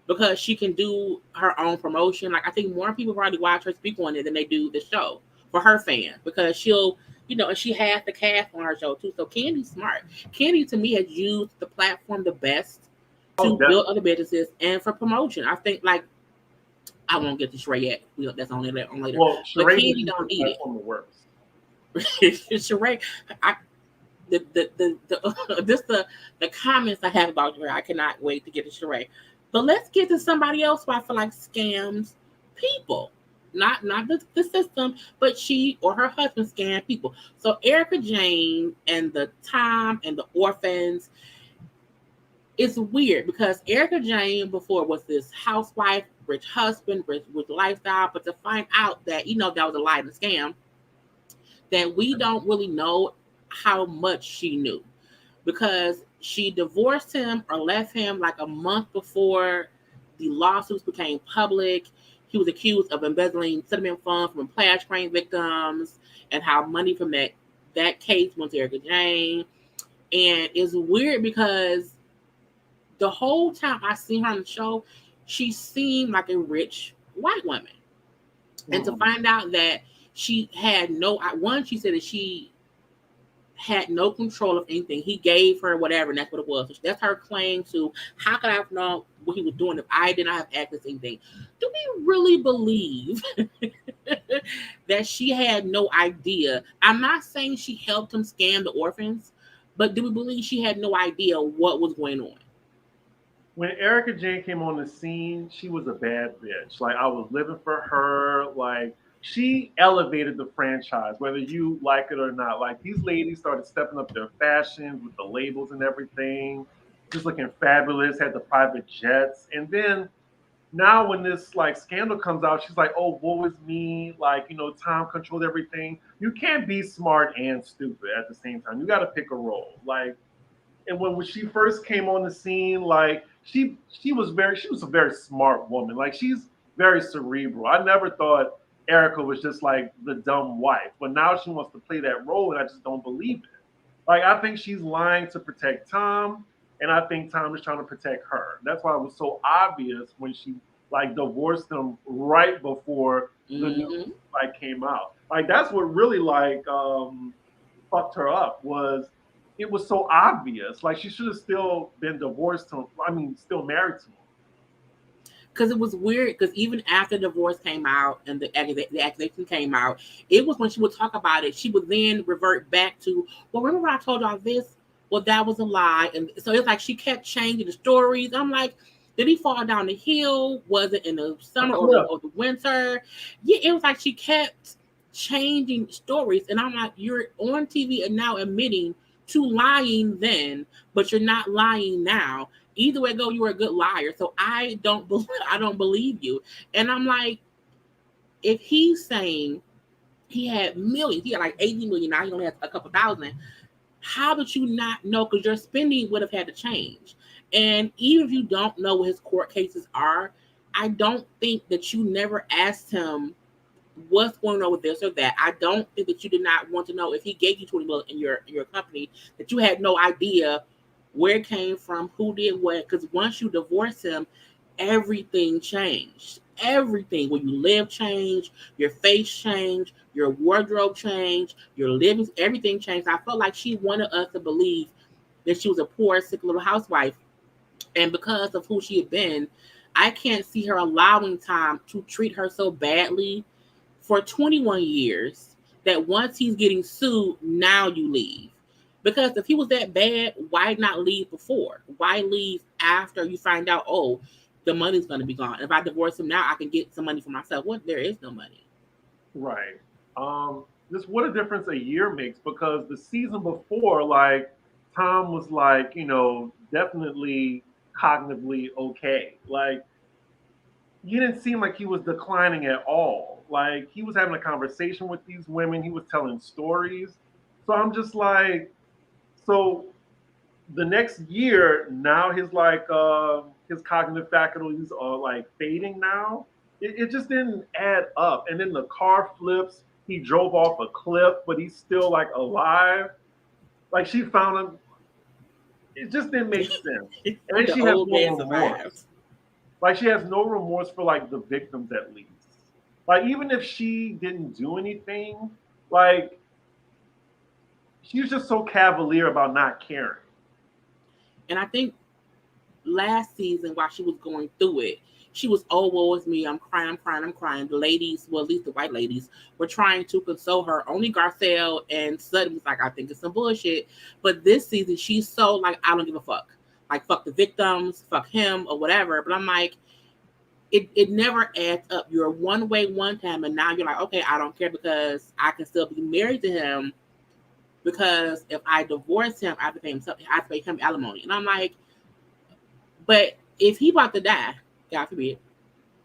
because she can do her own promotion. Like I think more people probably watch her speak on it than they do the show for her fans because and she has the cast on her show too. So Candy's smart. Candy to me has used the platform the best Oh, to build definitely. other businesses and for promotion. I think like I won't get to Sheree yet. That's on later. Well, But Sheree just Candy used the don't need it. platform the worst. Sheree, I just the comments I have about her, I cannot wait to get to Sheree. But let's get to somebody else who I feel like scams people. Not the system, but she or her husband scam people. So Erika Jayne and the Time and the orphans, it's weird because Erika Jayne before was this housewife, rich husband, rich lifestyle, but to find out that that was a lie and a scam, that we don't really know how much she knew because she divorced him or left him like a month before the lawsuits became public. He was accused of embezzling settlement funds from plane crane victims and how money from that case went to Erika Jayne. And it's weird because the whole time I seen her on the show, she seemed like a rich white woman. And to find out that she had no one, she said that she had no control of anything. He gave her whatever, and that's what it was. So that's her claim to how could I have known what he was doing if I did not have access to anything? Do we really believe that she had no idea? I'm not saying she helped him scam the orphans, but do we believe she had no idea what was going on? When Erika Jayne came on the scene, she was a bad bitch. Like I was living for her. Like she elevated the franchise, whether you like it or not. Like these ladies started stepping up their fashions with the labels and everything, just looking fabulous. Had the private jets, and then now when this like scandal comes out, she's like, "Oh, woe is me!" Like Tom controlled everything. You can't be smart and stupid at the same time. You got to pick a role. Like and when she first came on the scene, like she was a very smart woman. Like she's very cerebral. I never thought Erika was just like the dumb wife, but now she wants to play that role, and I just don't believe it. Like I think she's lying to protect Tom, and I think Tom is trying to protect her. That's why it was so obvious when she like divorced him right before the news Mm-hmm. like came out. Like that's what really like fucked her up was it was so obvious. Like she should have still been divorced to him. I mean, still married to him. Because it was weird. Because even after the divorce came out and the accusation came out, it was when she would talk about it, she would then revert back to, well, remember I told y'all this? Well, that was a lie. And so it's like she kept changing the stories. I'm like, did he fall down the hill? Was it in the A summer clip. or the winter? Yeah, it was like she kept changing stories. And I'm like, you're on TV and now admitting to lying then, but you're not lying now. Either way go, you were a good liar. So I don't believe you. And I'm like, if he's saying he had millions, he had like 80 million, now he only has a couple thousand. How did you not know? Because your spending would have had to change. And even if you don't know what his court cases are, I don't think that you never asked him what's going on with this or that. I don't think that you did not want to know if he gave you 20 million in your company, that you had no idea where it came from, who did what. Because once you divorce him, everything changed. Everything where you live changed, your face changed, your wardrobe changed, your living, everything changed. I felt like she wanted us to believe that she was a poor, sick little housewife. And because of who she had been, I can't see her allowing Tom to treat her so badly for 21 years that once he's getting sued, now you leave. Because if he was that bad, why not leave before? Why leave after you find out, oh, the money's going to be gone? If I divorce him now, I can get some money for myself. What? There is no money. Right. Just what a difference a year makes because the season before, like Tom was like, definitely cognitively okay. Like he didn't seem like he was declining at all. Like he was having a conversation with these women, he was telling stories. So I'm just like, so the next year, now his cognitive faculties are like fading now. It just didn't add up. And then the car flips. He drove off a cliff, but he's still like alive. Like she found him. It just didn't make sense. And then The she has old no man survives. remorse. Like she has no remorse for like the victims at least. Like even if she didn't do anything, like she was just so cavalier about not caring. And I think last season, while she was going through it, she was, oh, woe is me. I'm crying, I'm crying, I'm crying. The ladies, well, at least the white ladies, were trying to console her. Only Garcelle and Sutton was like, I think it's some bullshit. But this season, she's so like, I don't give a fuck. Like, fuck the victims, fuck him, or whatever. But I'm like, it never adds up. You're one way one time, and now you're like, okay, I don't care because I can still be married to him. Because if I divorce him, I have to pay him something. I have to pay him alimony. And I'm like, but if he about to die, God forbid,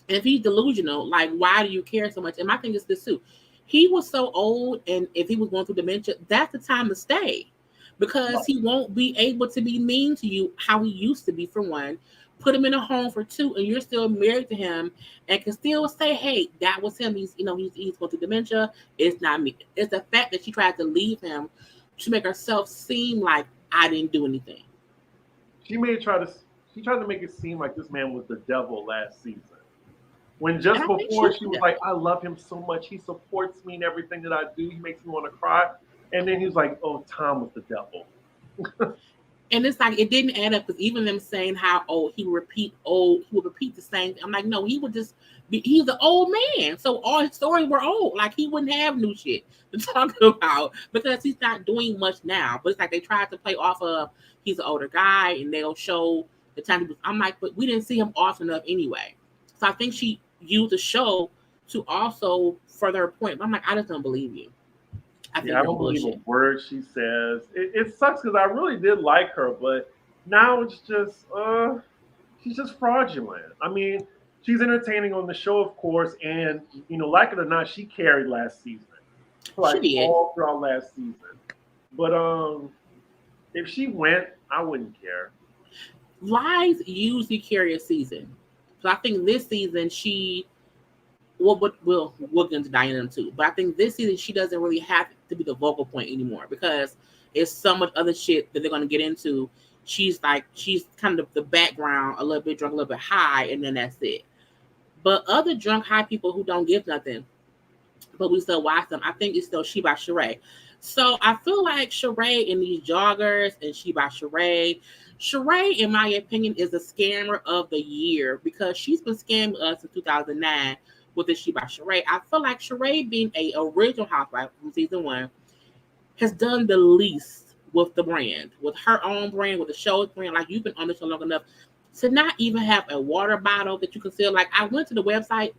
and if he's delusional, like why do you care so much? And my thing is this too. He was so old, and if he was going through dementia, that's the time to stay. Because he won't be able to be mean to you how he used to be, for one. Put him in a home for two, and you're still married to him and can still say, hey, that was him. He's going through dementia. It's not me. It's the fact that she tried to leave him to make herself seem like I didn't do anything. She may try to she tried to make it seem like this man was the devil last season. When just And I think before she's she the was devil. like, I love him so much. He supports me in everything that I do. He makes me want to cry. And then he was like, oh, Tom was the devil. And it's like it didn't add up because even them saying how he would repeat the same. I'm like, no, he would just he's an old man, so all his stories were old. Like he wouldn't have new shit to talk about because he's not doing much now. But it's like they tried to play off of he's an older guy, and they'll show the time he was. I'm like, but we didn't see him often enough anyway. So I think she used the show to also further her point. But I'm like, I just don't believe you. I Yeah, think I you're don't believe a bullshit. word she says. It sucks because I really did like her, but now it's just, she's just fraudulent. I mean, she's entertaining on the show, of course, and like it or not, she carried last season, She like did. all throughout last season. But if she went, I wouldn't care. Lies usually carry a season. So I think this season she we'll get into Diana too. But I think this season she doesn't really have to be the vocal point anymore because it's so much other shit that they're gonna get into. She's kind of the background, a little bit drunk, a little bit high, and then that's it. But other drunk high people who don't give nothing, but we still watch them. I think it's still She by Sheree. So I feel like Sheree in these joggers and She by Sheree. Sheree, in my opinion, is the scammer of the year because she's been scamming us since 2009 with the She by Sheree. I feel like Sheree, being a original housewife from season one, has done the least with the brand, with her own brand, with the show's brand. Like you've been on the show long enough to not even have a water bottle that you can sell. Like I went to the website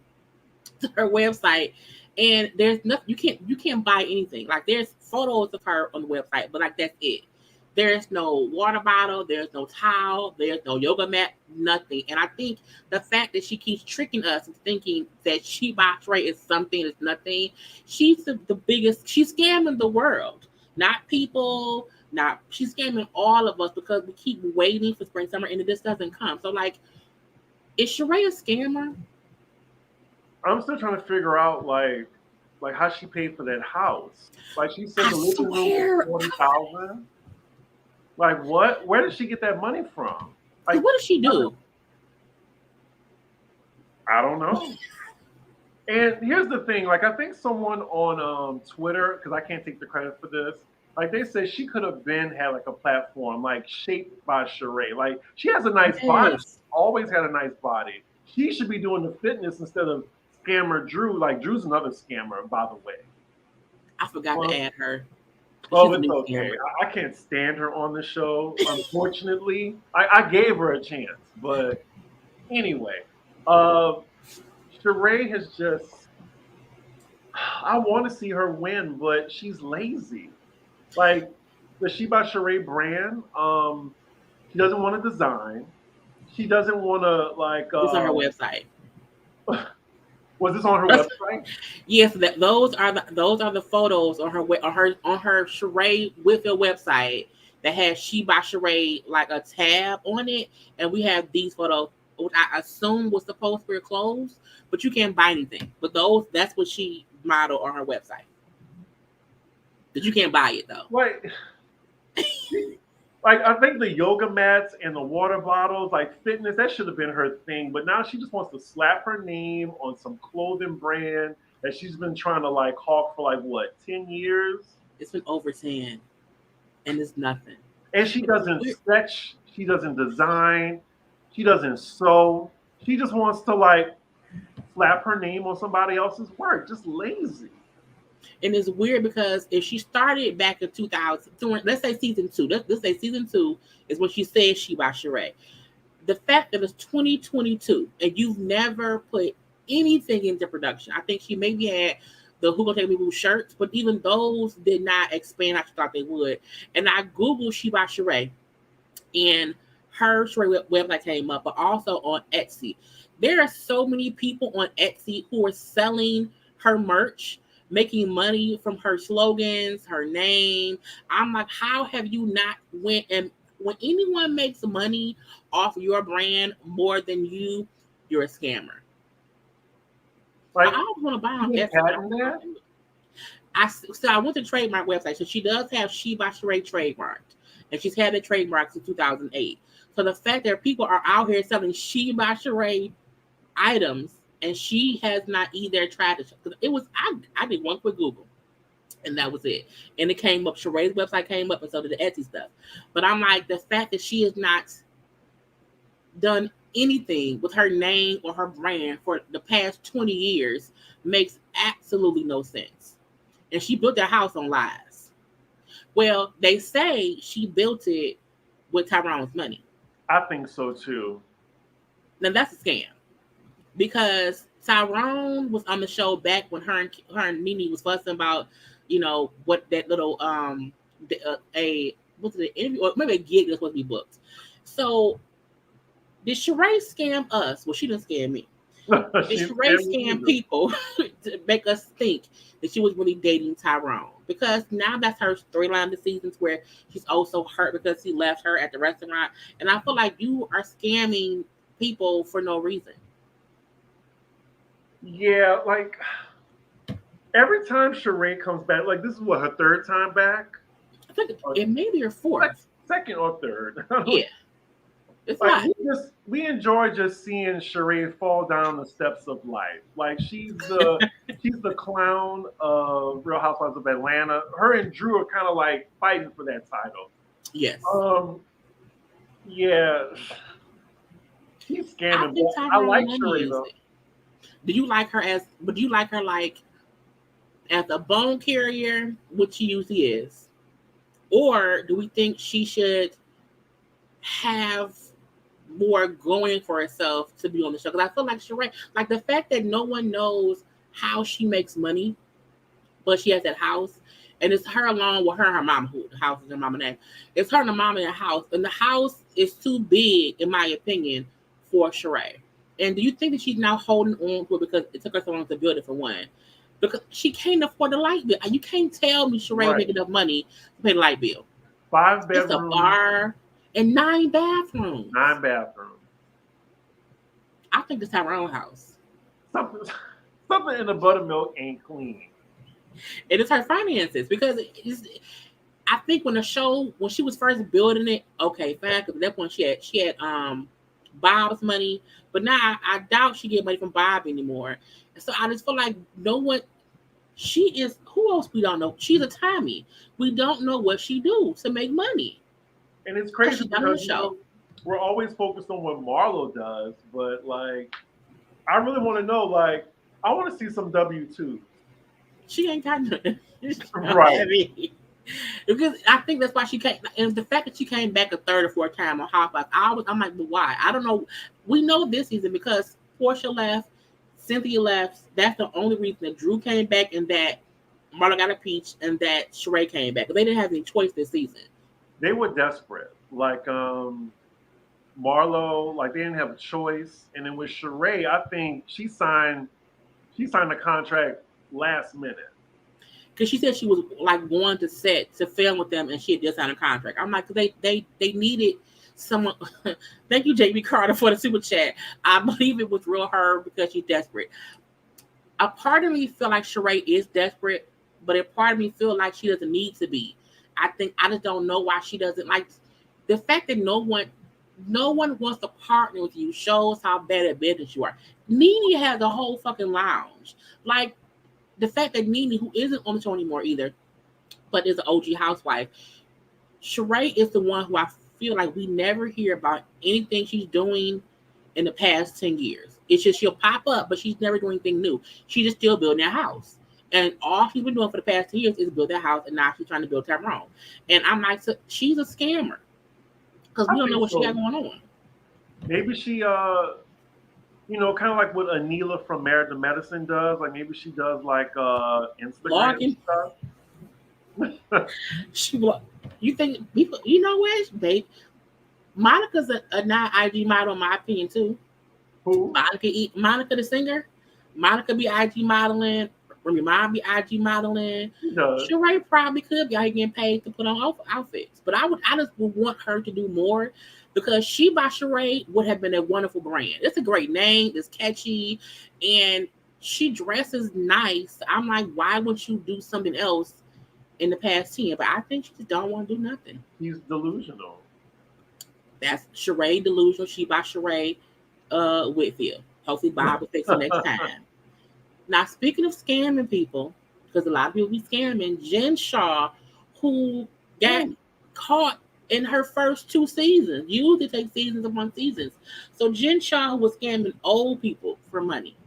her website and there's nothing you can't buy anything. Like there's photos of her on the website, but like that's it. There's no water bottle, there's no towel, there's no yoga mat, nothing. And I think the fact that she keeps tricking us and thinking that She Box Ray is something that's nothing, she's the biggest, she's scamming the world. Not people, not she's scamming all of us because we keep waiting for spring summer and it just doesn't come. So like is Sheree a scammer? I'm still trying to figure out like how she paid for that house. Like she said, I the living room was swear. 40,000. Like what? Where did she get that money from? Cause Like what does she do? I don't know. And here's the thing, like I think someone on Twitter, because I can't take the credit for this, like they said she could have been had like a platform like shaped by Sheree. Like she has a nice body, Yes. always had a nice body. She should be doing the fitness instead of scammer Drew. Like Drew's another scammer, by the way. I forgot to Well, add her. oh, She's a it's new okay. scammer. I can't stand her on the show. Unfortunately, I gave her a chance, but anyway, uh, Sheree has just I want to see her win, but she's lazy. Like the She by Sheree brand, she doesn't want to design. She doesn't want to like. It's on her website. Was this on her website? Yes, those are the photos on her Sheree Whitfield website that has She by Sheree like a tab on it, and we have these photos, which I assume was supposed to be clothes, but you can't buy anything. But that's what she modeled on her website. But you can't buy it though. Like, like I think the yoga mats and the water bottles, like fitness, that should have been her thing. But now she just wants to slap her name on some clothing brand that she's been trying to like hawk for like what 10 years. It's been over 10, and it's nothing. And she But it's doesn't weird. stretch, she doesn't design, she doesn't sew. She just wants to like slap her name on somebody else's work. Just lazy. And it's weird because if she started back in 2000, let's say season two, let's say season two is when she said She by Sheree. The fact that it's 2022 and you've never put anything into production, I think she maybe had the Who Gonna Take Me Boo shirts, but even those did not expand like she thought they would. And I Googled She by Sheree and her Sheree website came up, but also on Etsy. There are so many people on Etsy who are selling her merch, making money from her slogans, her name. I'm like, how have you not went and when anyone makes money off your brand more than you, you're a scammer. I Like always want to buy she on didn't Etsy, but patent that. I went to trademark website, so she does have She by Sheree trademarked, and she's had it trademarked since 2008. So the fact that people are out here selling She by Sheree items and she has not either tried to, because it was, I did one quick Google and that was it. And it came up, Sheree's website came up and so did the Etsy stuff. But I'm like, the fact that she has not done anything with her name or her brand for the past 20 years makes absolutely no sense. And she built that house on lies. Well, they say she built it with Tyrone's money. I think so too. Now that's a scam because Tyrone was on the show back when her and Nene was fussing about, what that little a what's it, interview or maybe a gig that's supposed to be booked. So did Sheree scam us? Well, she didn't scam me. Did Sheree scam people to make us think that she was really dating Tyrone? Because now that's her storyline this season where she's also hurt because he left her at the restaurant. And I feel like you are scamming people for no reason. Yeah, like every time Sheree comes back, like this is what, her third time back? I think it may be her fourth. Second or third. Yeah. It's like not. we enjoy just seeing Sheree fall down the steps of life. Like she's the clown of Real Housewives of Atlanta. Her and Drew are kind of like fighting for that title. Yes. Yeah. She's scamming. I like Sheree though. Do you like her like as a bone carrier, which she usually is? Or do we think she should have more going for herself to be on the show? Because I feel like Sheree, like the fact that no one knows how she makes money, but she has that house, and it's her along with her and her mama, who the house is her mama name. It's her and the mama in the house, and the house is too big, in my opinion, for Sheree. And do you think that she's now holding on to it because it took her so long to build it for one? Because she can't afford the light bill. You can't tell me Sheree make enough money to pay the light bill. 5 bedrooms. It's a bar and 9 bathrooms. 9 bathrooms. I think it's Tyrone's house. Something in the buttermilk ain't clean. It is her finances because I think when she was first building it, okay, fine, because at that point she had Bob's money, but now I doubt she get money from Bob anymore. So I just feel like she is, who else we don't know? She's a Tommy. We don't know what she do to make money. And it's crazy because we're always focused on what Marlo does, but like I really want to know, like, I want to see some W-2. She ain't got nothing. Right. Because I think that's why she came, and the fact that she came back a third or fourth time on Housewives, I'm like, but why? I don't know. We know this season because Porsha left, Cynthia left. That's the only reason that Drew came back and that Marlo got a peach and that Sheree came back. They didn't have any choice this season. They were desperate. Like Marlo, like they didn't have a choice. And then with Sheree, I think she signed the contract last minute. Because she said she was like going to set to film with them and she had just signed a contract. I'm like, they needed someone. Thank you, JB Carter, for the super chat. I believe it was real her because she's desperate. A part of me feel like Sheree is desperate, but a part of me feel like she doesn't need to be. I just don't know why she doesn't. Like the fact that no one wants to partner with you shows how bad at business you are. Nene has a whole fucking lounge. Like the fact that Nene, who isn't on the show anymore either, but is an OG housewife, Sheree is the one who I feel like we never hear about anything she's doing in the past 10 years. It's just she'll pop up, but she's never doing anything new. She's just still building a house. And all she's been doing for the past 2 years is build that house, and now she's trying to build Tyrone. And I'm like, so she's a scammer. Because we don't know what she got going on. Maybe she, kind of like what Anila from Married to Medicine does. Like maybe she does like Instagram stuff. You think people? You know what, babe? Monica's a not IG model, in my opinion, too. Who? Monica the singer. Monica be IG modeling. Remy Ma be IG modeling. Sheree probably could be out here getting paid to put on outfits. But I just would want her to do more because She by Sheree would have been a wonderful brand. It's a great name. It's catchy. And she dresses nice. I'm like, why wouldn't you do something else in the past 10? But I think she just don't want to do nothing. He's delusional. That's Sheree Delusional. She by Sheree Whitfield. Hopefully Bob will fix it next time. Now, speaking of scamming people, because a lot of people be scamming, Jen Shah, who got caught in her first 2 seasons, usually take seasons upon seasons. So Jen Shah, who was scamming old people for money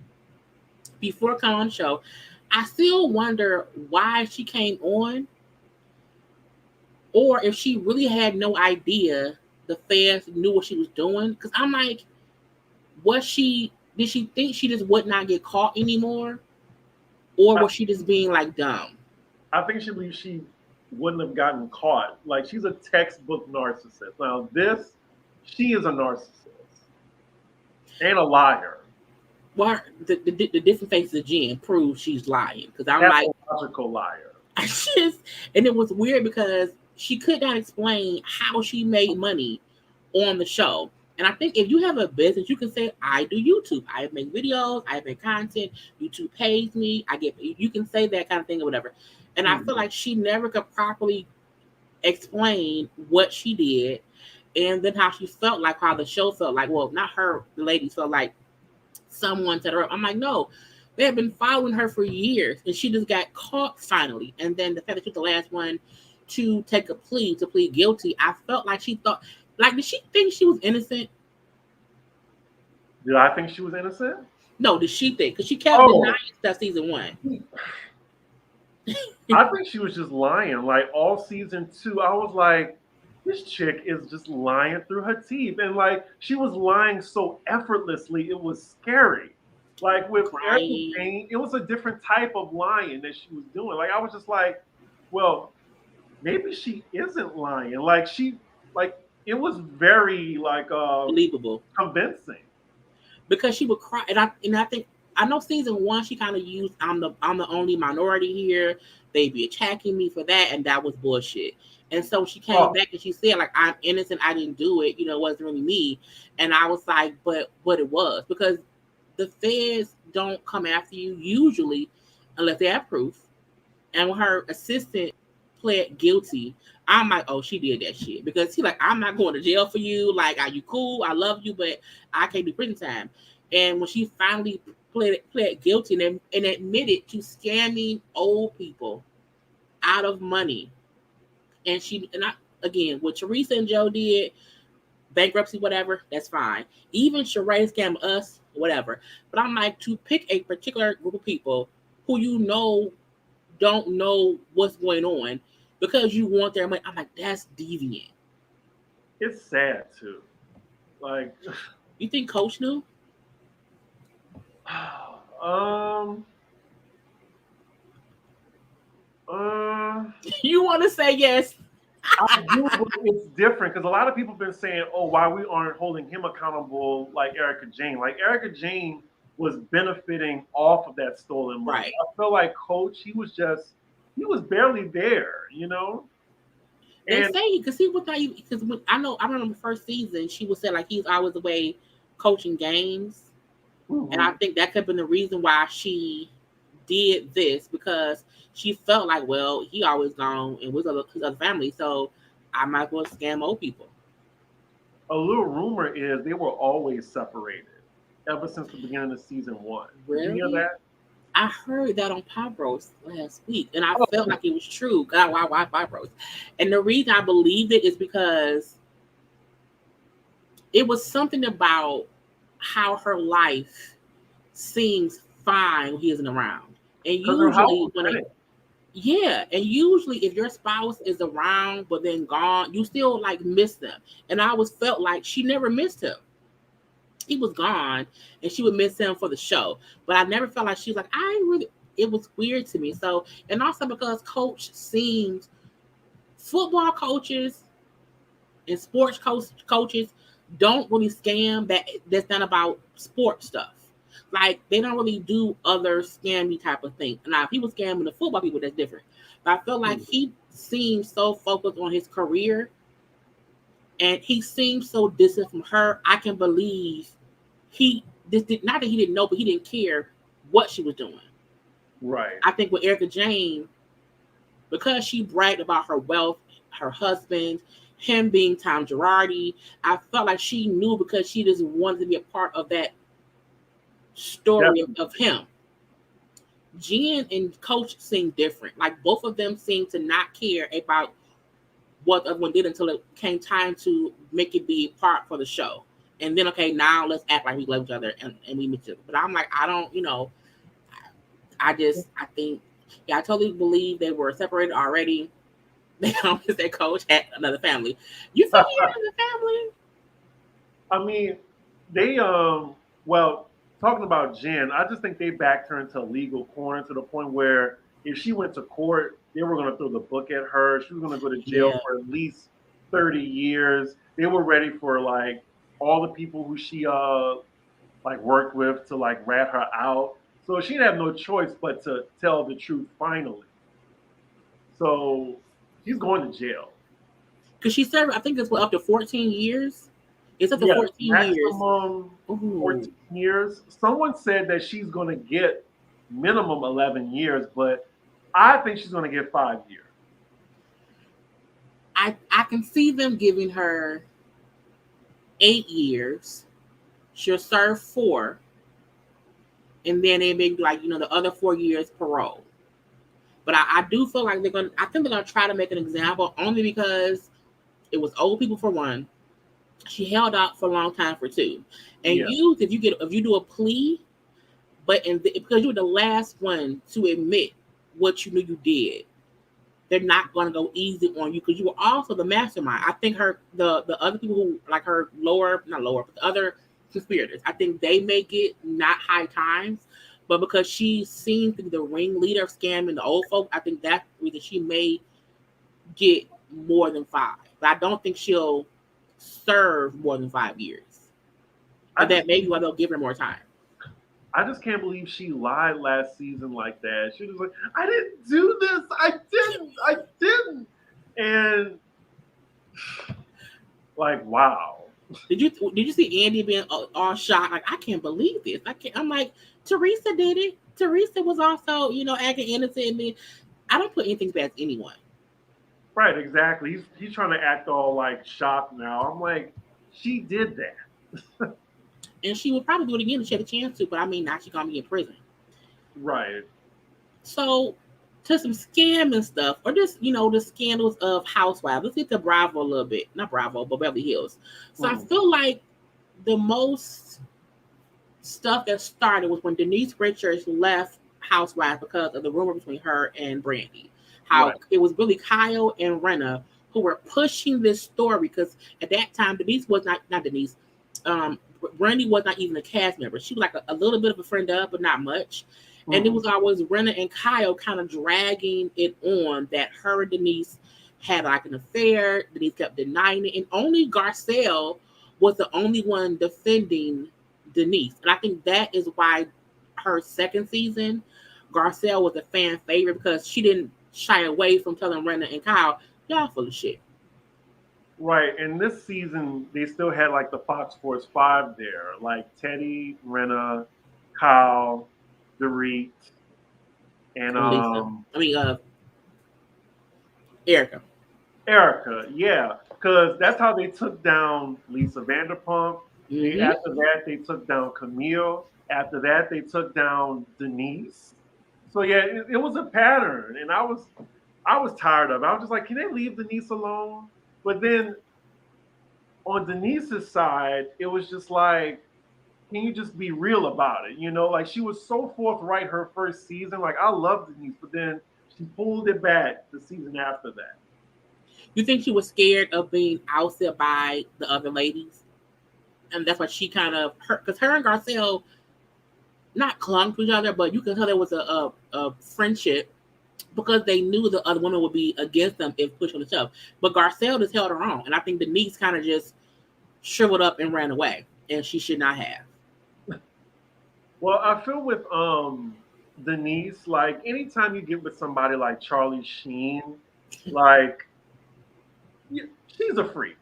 before coming on the show, I still wonder why she came on, or if she really had no idea the feds knew what she was doing. Because I'm like, did she think she just would not get caught anymore? Or was she just being like dumb? I think she believes she wouldn't have gotten caught. Like she's a textbook narcissist. Now she is a narcissist and a liar. Well, the different faces of Jen proves she's lying. Because I'm like, pathological liar. And it was weird because she could not explain how she made money on the show. And I think if you have a business, you can say, I do YouTube. I make videos. I make content. YouTube pays me. You can say that kind of thing or whatever. And I feel like she never could properly explain what she did and then how she felt like, how the show felt like. Well, not her, the ladies felt like someone set her up. I'm like, no, they have been following her for years and she just got caught finally. And then the fact that she was the last one to take a plea, to plead guilty, I felt like she thought, like, did she think she was innocent? Did I think she was innocent? No, did she think? Because she kept denying stuff season 1. I think she was just lying. Like all season 2, I was like, this chick is just lying through her teeth. And like she was lying so effortlessly, it was scary. Like with Erika Jayne, it was a different type of lying that she was doing. Like I was just like, well, maybe she isn't lying. Like it was very like believable, convincing. Because she would cry, and I think I know season 1 she kind of used I'm the only minority here. They be attacking me for that, and that was bullshit. And so she came back and she said, like, I'm innocent, I didn't do it, it wasn't really me. And I was like, but it was, because the feds don't come after you usually unless they have proof. And when her assistant pled guilty, I'm like, oh, she did that shit. Because he's like, I'm not going to jail for you. Like, are you cool? I love you, but I can't do prison time. And when she finally pled guilty and admitted to scamming old people out of money, again, what Teresa and Joe did, bankruptcy, whatever, that's fine. Even Sheree scammed us, whatever. But I'm like, to pick a particular group of people who don't know what's going on because you want their money. I'm like, that's deviant. It's sad too. Like, you think Coach knew? You want to say yes? I do, but it's different because a lot of people have been saying, "Oh, why we aren't holding him accountable like Erika Jayne?" Like Erika Jayne was benefiting off of that stolen money. Right. I feel like Coach, he was barely there, They say because he was not even, because I remember the first season she would say like he's always away coaching games, and I think that could have been the reason why she did this, because she felt like, well, he always gone and with his other family, so I might as well scam old people. A little rumor is they were always separated ever since the beginning of season 1. Really? Did you hear that? I heard that on Pop Roast last week, and I felt like it was true. God, why Pop Roast? And the reason I believed it is because it was something about how her life seems fine when he isn't around. And usually if your spouse is around but then gone, you still like miss them. And I always felt like she never missed him. He was gone and she would miss him for the show. But I never felt like she was like, it was weird to me. So, and also because Coach seems, football coaches and sports coaches don't really scam that's not about sports stuff. Like, they don't really do other scammy type of thing. Now, if he was scamming the football people, that's different. But I feel like he seems so focused on his career, and he seems so distant from her. I can believe not that he didn't know, but he didn't care what she was doing. Right. I think with Erika Jayne, because she bragged about her wealth, her husband, him being Tom Girardi. I felt like she knew because she just wanted to be a part of that story of him. Jen and Coach seemed different. Like both of them seemed to not care about what the other one did until it came time to make it be part for the show. And then, okay, now let's act like we love each other and we meet each other. But I'm like, I don't, I think, yeah, I totally believe they were separated already. They almost their coach had another family. You feel he had another family? I mean, they well, talking about Jen, I just think they backed her into a legal corner to the point where if she went to court, they were going to throw the book at her. She was going to go to jail Yeah. for at least 30 years. They were ready for like all the people who she like worked with to like rat her out. So she didn't have no choice but to tell the truth finally. So she's going to jail. Because she served, I think it's up to 14 years. It's up to Yes, 14 years. maximum Ooh. 14 years. Someone said that she's going to get minimum 11 years, but I think she's going to get 5 years. I can see them giving her 8 years. She'll serve 4. And then they make like, the other 4 years parole. But I do feel like I think they're gonna try to make an example only because it was old people for one. She held out for a long time for 2. And Yeah. if you do a plea, because you were the last one to admit what you knew you did, they're not going to go easy on you because you were also the mastermind. I think the other people who like her not lower, but the other conspirators, I think they may get not high times, but because she seemed to be the ringleader of scamming the old folk, I think that's the reason she may get more than 5. But I don't think she'll serve more than 5 years. But that may be why they'll give her more time. I just can't believe she lied last season like that. She was like, I didn't do this. I didn't. And like, wow. Did you see Andy being all shocked? Like, I can't believe this. I'm like, Teresa did it. Teresa was also, acting innocent. And I don't put anything past anyone. Right, exactly. He's trying to act all like shocked now. I'm like, she did that. And she would probably do it again if she had a chance to, but I mean, now she's gonna be in prison. Right. So, to some scam and stuff, or just the scandals of Housewives. Let's get to Bravo a little bit. Not Bravo, but Beverly Hills. So I feel like the most stuff that started was when Denise Richards left Housewives because of the rumor between her and Brandy. How it was really Kyle and Rena who were pushing this story because at that time Denise was not Denise. Brandy was not even a cast member. She was like a little bit of a friend of, but not much. And it was always Rena and Kyle kind of dragging it on that her and Denise had like an affair. Denise kept denying it. And only Garcelle was the only one defending Denise. And I think that is why her second season, Garcelle was a fan favorite because she didn't shy away from telling Rena and Kyle, y'all full of shit. Right. And this season, they still had like the Fox Force 5 there, like Teddy, Rena, Kyle, Dorit, and Erika. Erika, yeah, because that's how they took down Lisa Vanderpump. After that, they took down Camille. After that, they took down Denise. So yeah, it was a pattern, and I was tired of it. I was just like, can they leave Denise alone? But then on Denise's side, it was just like, can you just be real about it? Like she was so forthright her first season. Like I loved Denise, but then she pulled it back the season after that. You think she was scared of being ousted by the other ladies? And that's why she kind of because her and Garcelle not clung to each other, but you can tell there was a friendship because they knew the other woman would be against them if push on the shove. But Garcelle just held her own, and I think Denise kind of just shriveled up and ran away, and she should not have. Well, I feel with Denise, like anytime you get with somebody like Charlie Sheen, like she's a freak.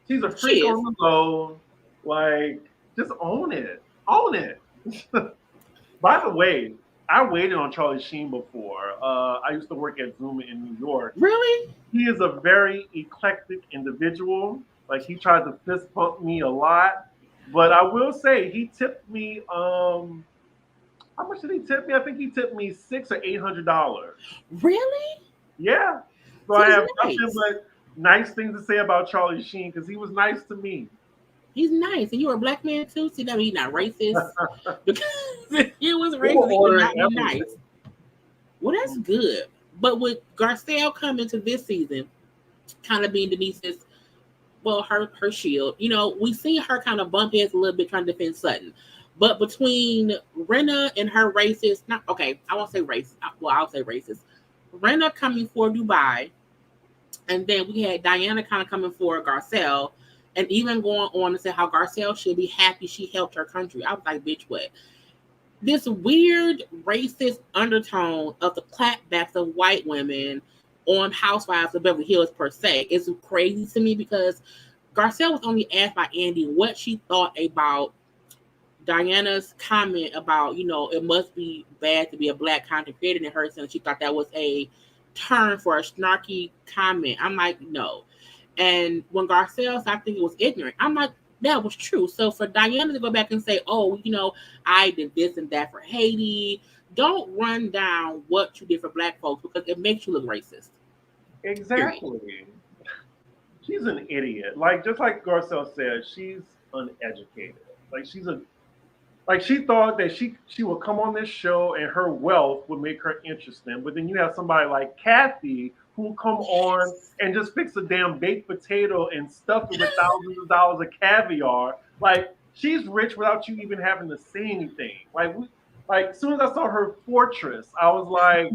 She's a freak on the low. Like just own it. Own it. By the way, I waited on Charlie Sheen before. I used to work at Zuma in New York. Really? He is a very eclectic individual. Like he tried to fist bump me a lot, but I will say he tipped me. How much did he tip me? I think he tipped me $600 or $800. Really? Yeah. So So I he's have nothing nice. but nice things to say about Charlie Sheen because he was nice to me. He's nice. And you were a black man too? See, that he's not racist. Because if he was They were racist, he would ordering not be everything. nice. Well, that's good. But with Garcelle coming to this season, kind of being Denise's, well, her shield, we see her kind of bump heads a little bit trying to defend Sutton. But between Rena and her racist, not okay, I won't say racist. Well, I'll say racist. Rena coming for Dubai, and then we had Diana kind of coming for Garcelle, and even going on to say how Garcelle should be happy she helped her country. I was like, bitch, what? This weird racist undertone of the clapbacks of white women on Housewives of Beverly Hills per se is crazy to me because Garcelle was only asked by Andy what she thought about Diana's comment about, it must be bad to be a black content creator in her sense. She thought that was a term for a snarky comment. I'm like, no. And when Garcelle said, I think it was ignorant, I'm like, that was true. So for Diana to go back and say, oh, I did this and that for Haiti, don't run down what you did for black folks because it makes you look racist. Period. Exactly. She's an idiot. Like just like Garcelle said, she's uneducated. Like she's a like she thought that she would come on this show and her wealth would make her interesting. But then you have somebody like Kathy who will come on Yes. and just fix a damn baked potato and stuff it with thousands of dollars of caviar. Like she's rich without you even having to say anything. Like as soon as I saw her fortress, I was like,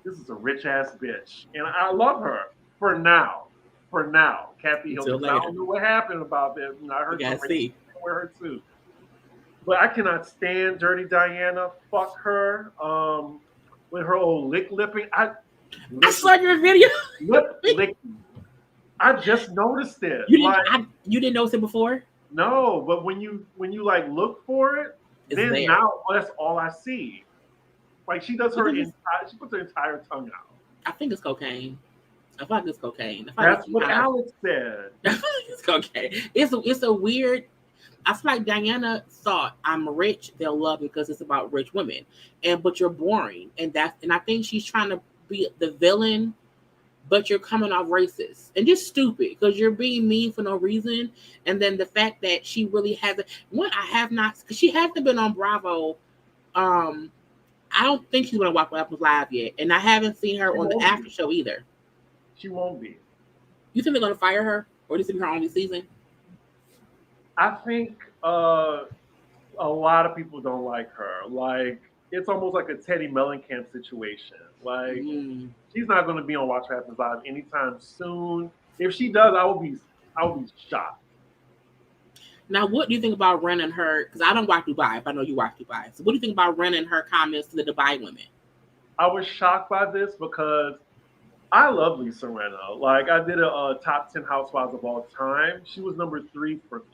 this is a rich ass bitch, and I love her for now. For now, Kathy Hilton. Until I later. don't know what happened about that. I We heard some gotta racist see. thing with her too. But I cannot stand Dirty Diana. Fuck her. With her old lipping. I saw your video. Lip licking. I just noticed it. You didn't Like you didn't notice it before? no, but when you like look for it, It's then there. now that's all I see. Like she does You her think it's, entire. She puts her entire tongue out. I think it's cocaine. I feel like it's cocaine. I feel like That's it's some what kind of Alex said. I feel like it's cocaine. It's a weird. I feel like Diana thought I'm rich, they'll love me because it's about rich women, but you're boring, and I think she's trying to be the villain, but you're coming off racist and just stupid because you're being mean for no reason, and then the fact that she really hasn't. One, I have not because she hasn't been on Bravo. Um, I don't think she's gonna watch What Happens Live yet, and I haven't seen her She on the won't after be. show either. She won't be. You think they're gonna fire her, or this is her only season? I think a lot of people don't like her. Like it's almost like a Teddy Mellencamp situation. Like Mm. she's not going to be on Watch What Happens Live anytime soon. If she does, I will be shocked. Now, what do you think about Ren and her? Because I don't watch Dubai. If I know you watch Dubai, so what do you think about Ren and her comments to the Dubai women? I was shocked by this because I love Lisa Rinna. Like I did a top 10 housewives of all time. She was number 3 for me.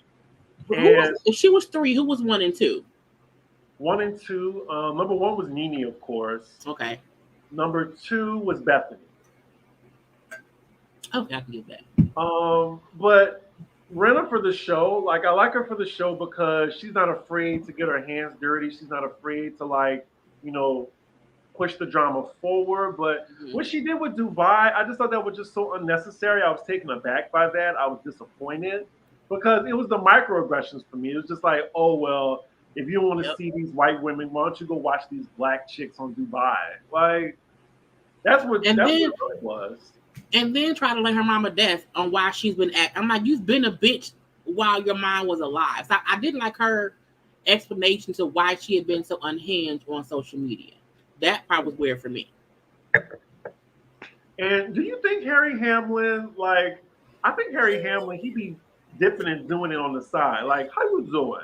Who was And if she was three? Who was one and two? one and two, number one was Nene, of course. Okay, Number two was Bethany. okay, I can get that. But Rena for the show, like I like her for the show because she's not afraid to get her hands dirty. She's not afraid to you know, push the drama forward. But Mhm. what she did with Dubai, I just thought that was just so unnecessary. I was taken aback by that. I was disappointed because it was the microaggressions for me. It was just like, oh well, if you don't want to Yep. see these white women, why don't you go watch these black chicks on Dubai? Like And that's what then it really was. try to lay her mama death on why she's been act. I'm like, you've been a bitch while your mom was alive. So I didn't like her explanation to why she had been so unhinged on social media. That part was weird for me. And do you think Harry Hamlin, like, I think Harry Hamlin, he be dipping and doing it on the side. Like, how you doing?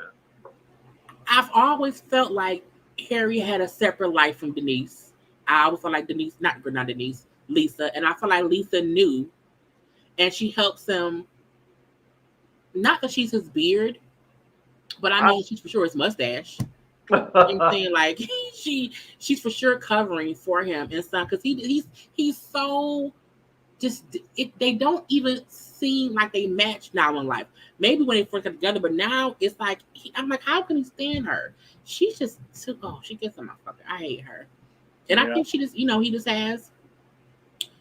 I've always felt like Harry had a separate life from Denise. I always felt like Denise, not Denise, Lisa, and I feel like Lisa knew, and she helps him. Not that she's his beard, but I I, mean she's for sure his mustache. I'm saying like she's for sure covering for him and stuff because he's so just they don't even seem like they match now in life. Maybe when they first got together, but now it's like I'm like, how can he stand her? She's just too. Oh, she gets on my fucker. I hate her, and I Yeah. think she just he just has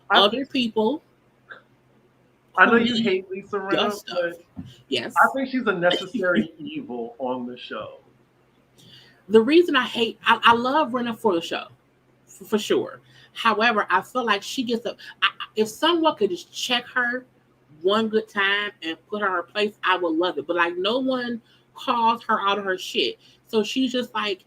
I other people I know who you he hate Lisa does Rinna, stuff. but Yes, I think she's a necessary evil on the show. the reason I love Rena for the show, for sure. However, I feel like she gets up. If someone could just check her one good time and put her in her place, I would love it. But like no one calls her out of her shit, so she's just like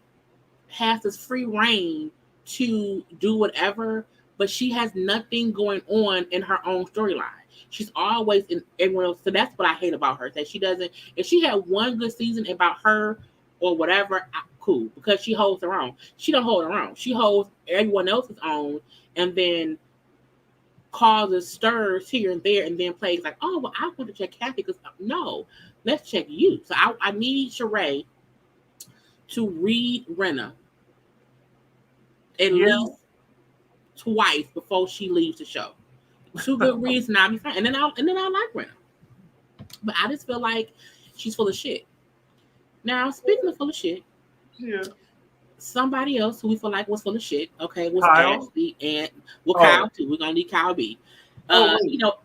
has this free reign to do whatever. But she has nothing going on in her own storyline. She's always in everyone else. So that's what I hate about her. That she doesn't. If she had one good season about her or whatever, cool, because she holds her own. She don't hold her own. She holds everyone else's own, and then causes stirs here and there, and then plays like, oh, well, I want to check Kathy because no, let's check you. So I need Sheree to read Rena at Yeah, least twice before she leaves the show. Two good reads, and I'll be fine. And then I'll like Rena. But I just feel like she's full of shit. Now, speaking of full of shit, yeah. somebody else who we feel like was full of shit, okay, was Kyle. Ashley and well Oh, Kyle too. We're gonna need Kyle B. oh Uh, wait. you know,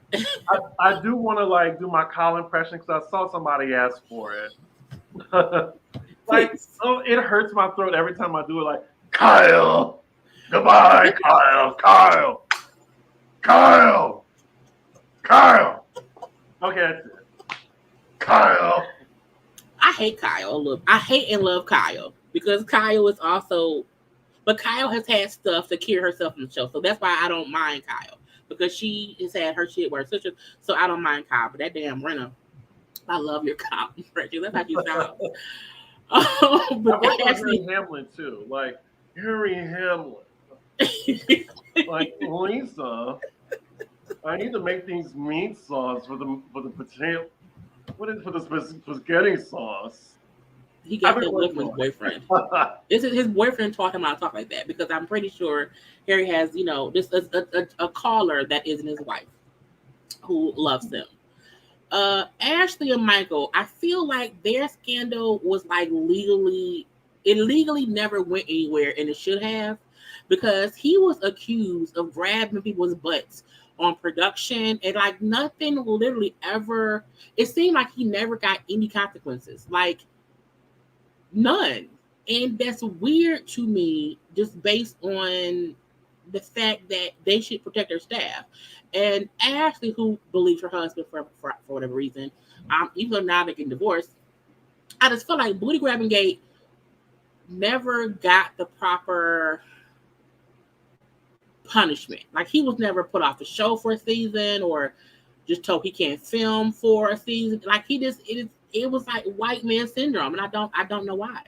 I do want to like do my Kyle impression because I saw somebody ask for it. Like, please. oh, it hurts my throat every time I do it. Like, Kyle, goodbye, Kyle, Kyle, Kyle, Kyle. Okay, that's it. Kyle. I hate Kyle a little. I hate and love Kyle because Kyle is also, but Kyle has had stuff to cure herself in the show, so that's why I don't mind Kyle because she has had her shit with her sister, so I don't mind Kyle. But that damn Rena, I love your Kyle impression. That's how you sound. I But worked on Harry Ashley, Hamlin too. Like Harry Hamlin. Like Lisa, I need to make these meat sauce for the potato. What is for the spaghetti sauce? he I've got been that working with his on boyfriend. it. This is his boyfriend taught him how to talk like that because I'm pretty sure Harry has, just a caller that isn't his wife who loves him. Ashley and Michael, I feel like their scandal was like it legally never went anywhere, and it should have, because he was accused of grabbing people's butts on production, and like nothing literally ever. It seemed like he never got any consequences, like none, and that's weird to me, just based on the fact that they should protect their staff. And Ashley, who believes her husband for whatever reason, even though now they're getting divorced, I just feel like Booty Grabbing Gate never got the proper punishment. Like he was never put off the show for a season or just told he can't film for a season. Like it was like white man syndrome, and I don't know why.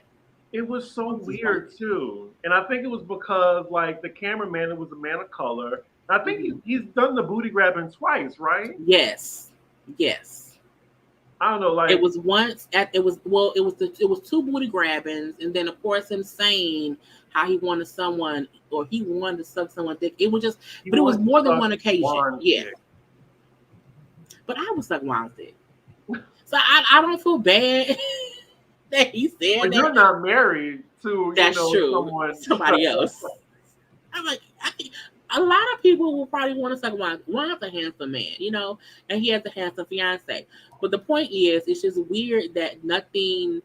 It was so I'm just white. weird too, and I think it was because like the cameraman, it was a man of color. I think Mhm. he's done the booty grabbing twice, right? Yes, yes. I don't know, It like was once at it was well it was two booty grabbings, and then of course him saying how he wanted someone or he wanted to suck someone dick. It was just, he but it was wanted to more than suck one occasion. Juan's Yeah, dick. but I was sucking Juan's dick, so I don't feel bad that he said But you're that. not married to, That's true. someone. Somebody else. I'm like, a lot of people will probably want to suck Juan. Juan's a handsome man, and he has a handsome fiance. But the point is, it's just weird that nothing,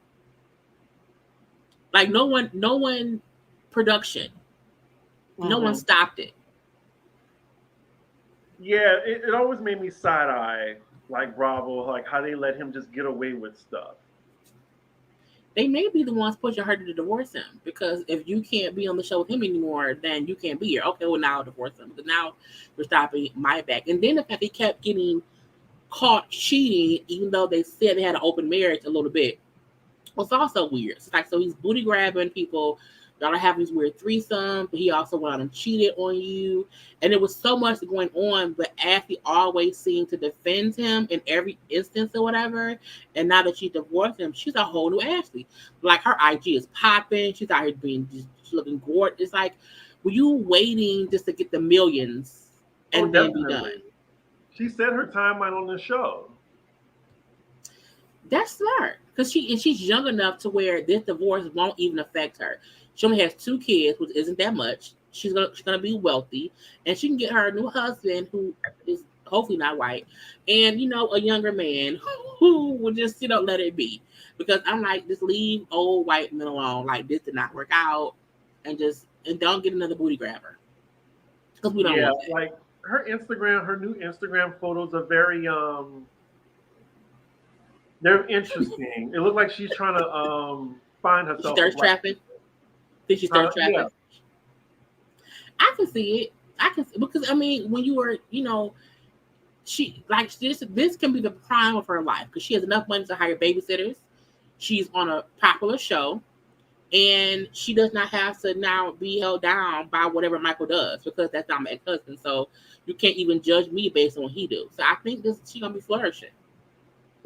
like no one production, no one Mhm. stopped it. Yeah, it always made me side eye, like Bravo, like how they let him just get away with stuff. They may be the ones pushing her to divorce him because if you can't be on the show with him anymore, then you can't be here. Okay, well now I'll divorce him because now you're stopping my back. And then the fact he kept getting caught cheating, even though they said they had an open marriage a little bit, was also weird. It's like so he's booty grabbing people Y'all are having these weird threesomes, but he also went out and cheated on you. And there was so much going on, but Ashley always seemed to defend him in every instance or whatever. And now that she divorced him, she's a whole new Ashley. Like her IG is popping. She's out here being just looking gorgeous. It's like, were you waiting just to get the millions and then be done? She said her timeline on the show. That's smart because she's young enough to where this divorce won't even affect her. She only has 2 kids, which isn't that much. She's gonna be wealthy, and she can get her a new husband who is hopefully not white, and a younger man who will just let it be. Because I'm like, just leave old white men alone. Like this did not work out, and don't get another booty grabber because we don't want that. Like her new Instagram photos are very they're interesting. It looks like she's trying to find herself. She thirst trapping. Think she's thirst trapping? Yeah. I can see it. Because when you were, she like this can be the prime of her life because she has enough money to hire babysitters. She's on a popular show, and she does not have to now be held down by whatever Michael does because that's not my ex-husband. So you can't even judge me based on what he do. So I think she's gonna be flourishing.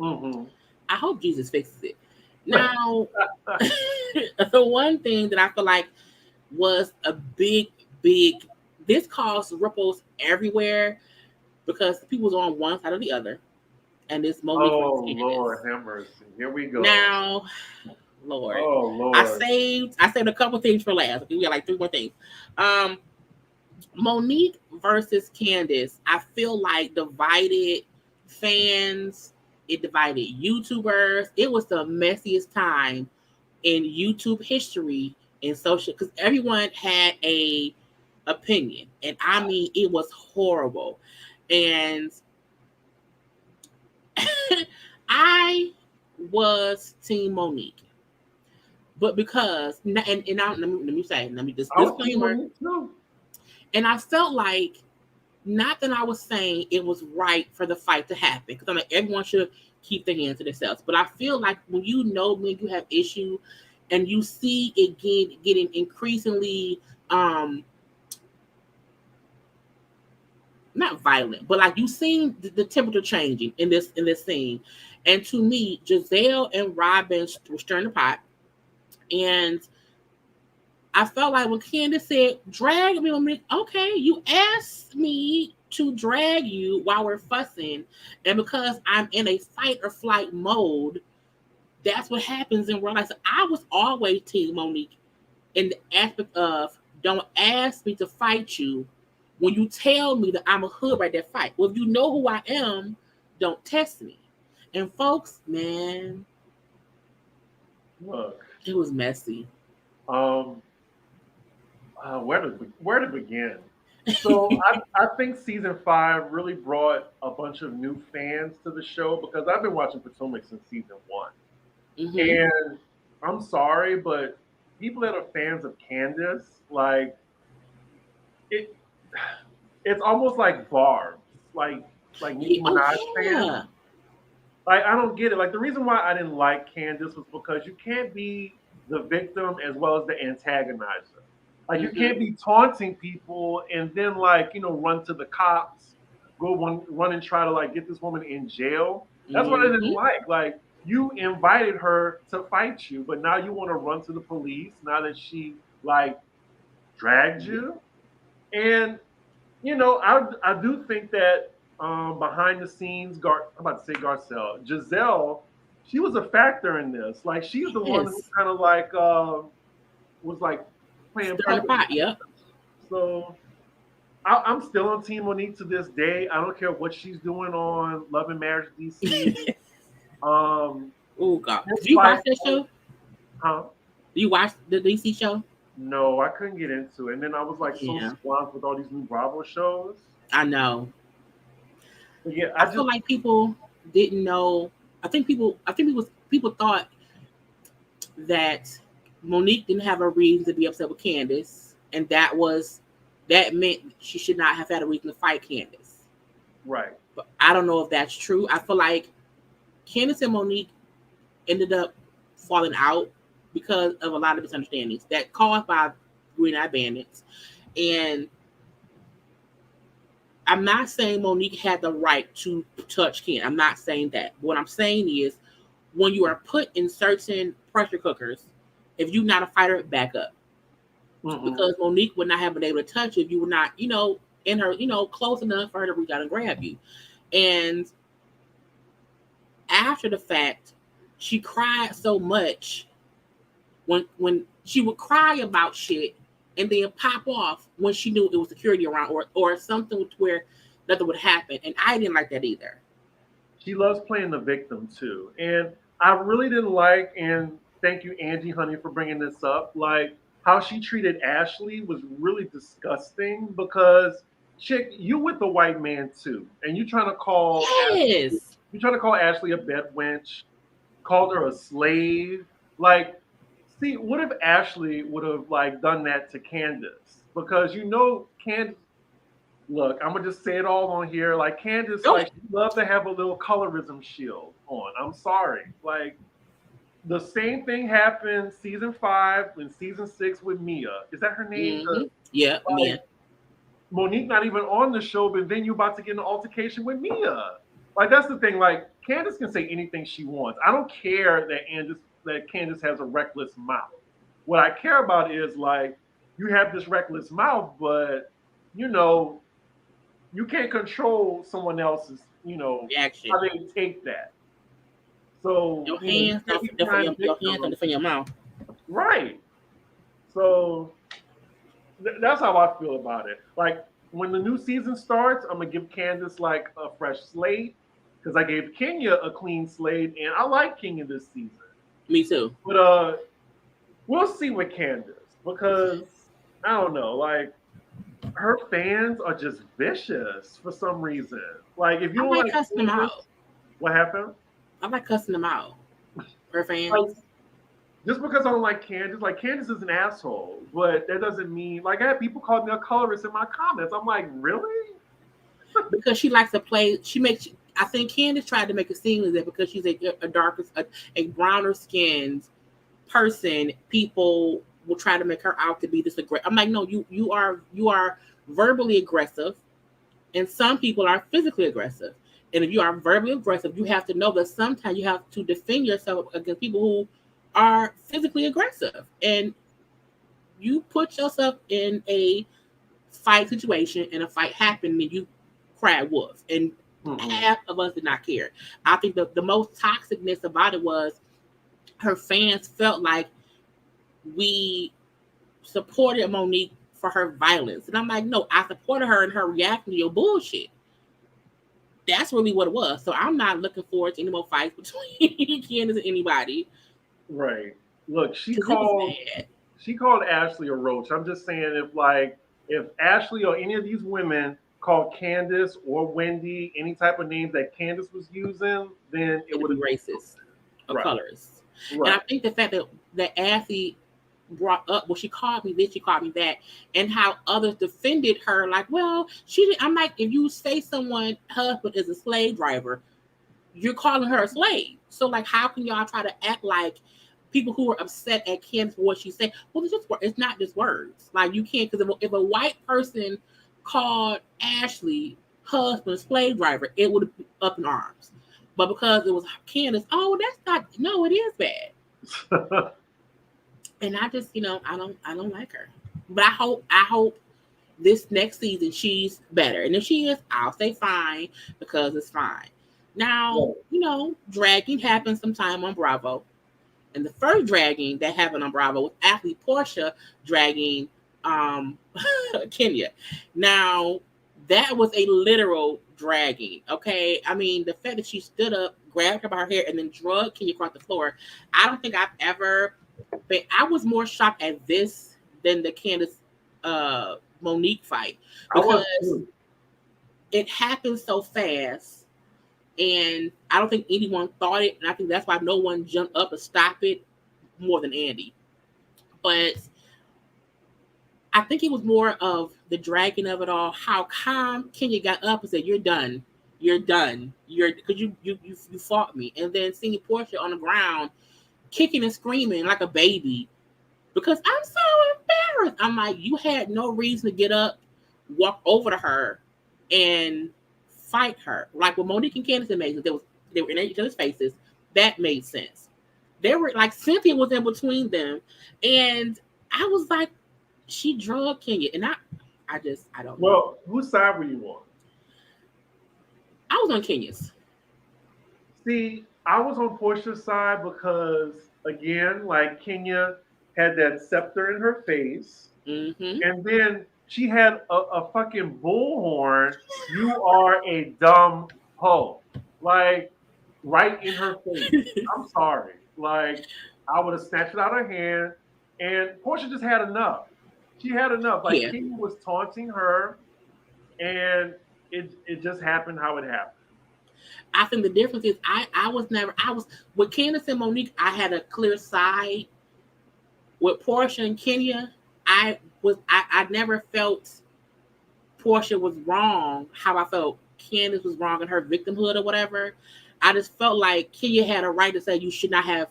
Mm-hmm. I hope Jesus fixes it. Now, the one thing that I feel like was a big, this caused ripples everywhere because people was on one side or the other. And this Monique. Oh, Lord have mercy. Here we go. Now, Lord. Oh, Lord. I saved a couple things for last. Okay, we got like 3 more things. Monique versus Candace, I feel like divided fans. It divided YouTubers. It was the messiest time in YouTube history in social because everyone had a opinion, and I mean it was horrible. And I was Team Monique, but because let me just disclaimer. And I felt like. Not that I was saying it was right for the fight to happen, because I'm like, everyone should keep their hands to themselves. But I feel like when you have issue and you see it getting increasingly not violent, but like you seen the temperature changing in this scene. And to me, Giselle and Robin were stirring the pot. And I felt like when Candace said, drag me, okay, you asked me to drag you while we're fussing. And because I'm in a fight or flight mode, that's what happens in real life. So I was always Team Monique in the aspect of don't ask me to fight you when you tell me that I'm a hood right that fight. Well, if you know who I am, don't test me. And folks, man, look, it was messy. Where to begin? So I think season 5 really brought a bunch of new fans to the show because I've been watching Potomac since season 1. Mm-hmm. And I'm sorry, but people that are fans of Candace, like it's almost like Barb's, like Nicki Minaj fans. Like I don't get it. Like the reason why I didn't like Candace was because you can't be the victim as well as the antagonizer. Like you can't be taunting people and then run to the cops, run and try to get this woman in jail. That's what I didn't like. Like you invited her to fight you, but now you want to run to the police now that she dragged you. And I do think that behind the scenes, I'm about to say Garcelle, Giselle, she was a factor in this. Like she's the one who kind of was playing pot, yeah. So I'm still on Team Monique to this day. I don't care what she's doing on Love and Marriage DC. Oh God! Did you watch that show? Huh? Did you watch the DC show? No, I couldn't get into it. And then I was so swamped with all these new Bravo shows. I know. But yeah, I feel like people didn't know. I think people thought that Monique didn't have a reason to be upset with Candace, and that meant she should not have had a reason to fight Candace. Right. But I don't know if that's true. I feel like Candace and Monique ended up falling out because of a lot of misunderstandings that caused by Green Eye Bandits. And I'm not saying Monique had the right to touch Ken. I'm not saying that. What I'm saying is when you are put in certain pressure cookers, if you're not a fighter, back up. Because Monique would not have been able to touch you if you were not, in her, close enough for her to reach out and grab you. And after the fact, she cried so much when she would cry about shit and then pop off when she knew it was security around or something where nothing would happen. And I didn't like that either. She loves playing the victim too. And I really didn't like, and thank you, Angie Honey, for bringing this up, like how she treated Ashley was really disgusting because, chick, you with the white man too. And you trying to call Ashley, Yes. you trying to call Ashley a bed wench, called her a slave. Like, see, what if Ashley would have like done that to Candace? Because Candace, look, I'm gonna just say it all on here. Like Candace, Oh, like she love to have a little colorism shield on. I'm sorry. Like the same thing happened season 5 and season 6 with Mia. Is that her name? yeah, Like, Mia. Monique not even on the show, but then you about to get in an altercation with Mia. Like that's the thing. Like Candace can say anything she wants. I don't care that Candace has a reckless mouth. What I care about is like you have this reckless mouth, but you know you can't control someone else's, Reaction. how they take that. So, Your you hands can't don't be defend playing your hands don't victim. defend your mouth. Right. So that's how I feel about it. Like when the new season starts, I'm gonna give Candace like a fresh slate because I gave Kenya a clean slate, and I like Kenya this season. Me too. But we'll see with Candace because I don't know, like her fans are just vicious for some reason. Like if you I don't like like cussing them Candace, out. what happened? I like cussing them out. Her Like fans. just because I don't like Candace is an asshole, but that doesn't mean like I had people call me a colorist in my comments. I'm like, really? Because she likes to play. I think Candace tried to make it seem that because she's a darker, a browner skinned person, people will try to make her out to be this aggressive. I'm like, no, you are verbally aggressive, and some people are physically aggressive. And if you are verbally aggressive, you have to know that sometimes you have to defend yourself against people who are physically aggressive. And you put yourself in a fight situation and a fight happened and you cried wolf. And Mm-mm. half of us did not care. I think the most toxicness about it was her fans felt like we supported Monique for her violence. And I'm like, no, I supported her in her reaction to your bullshit. That's really what it was. So I'm not looking forward to any more fights between Candace and anybody. Right. Look, Because it was bad. she called Ashley a roach. I'm just saying if Ashley or any of these women called Candace or Wendy any type of names that Candace was using, then it It'd would be have been racist or right. colorist. And I Right. think the fact that Ashley brought up, well, she called me this, she called me that, and how others defended her, like, well, she didn't. I'm like, if you say someone husband is a slave driver, you're calling her a slave. So, like, how can y'all try to act like people who are upset at Candace for what she said? Well, it's not just words. Like, you can't, because if a white person called Ashley husband slave driver, it would be up in arms. But because it was Candace, oh, that's not, no, it is bad. And I just, I don't like her. But I hope this next season she's better. And if she is, I'll say fine because it's fine. Now, Right. dragging happens sometime on Bravo. And the first dragging that happened on Bravo was actually Porsha dragging um Kenya. Now, that was a literal dragging. Okay. I mean, the fact that she stood up, grabbed her by her hair, and then drug Kenya across the floor. I don't think I've ever but I was more shocked at this than the Candace Monique fight I was because too. it happened so fast, and I don't think anyone thought it, and I think that's why no one jumped up to stop it more than Andy. But I think it was more of the dragging of it all. How calm Kenya got up and said, "You're done. You're done. You're because you fought me," and then seeing Portia on the ground kicking and screaming like a baby because I'm so embarrassed. I'm like, you had no reason to get up, walk over to her, and fight her. Like when Monique and Candace made it, they were in each other's faces. That made sense. They were like Cynthia was in between them, and I was like, she drugged Kenya, and I don't know. Well, whose side were you on? I was on Kenya's. See, I was on Portia's side because, again, like Kenya had that scepter in her face, Mm-hmm. and then she had a fucking bullhorn. You are a dumb hoe. Like, right in her face. I'm sorry. Like, I would have snatched it out of her hand, and Portia just had enough. She had enough. Like, Yeah. Kenya was taunting her, and it just happened how it happened. I think the difference is I was with Candace and Monique, I had a clear side. With Porsha and Kenya, I never felt Porsha was wrong how I felt Candace was wrong in her victimhood or whatever. I just felt like Kenya had a right to say you should not have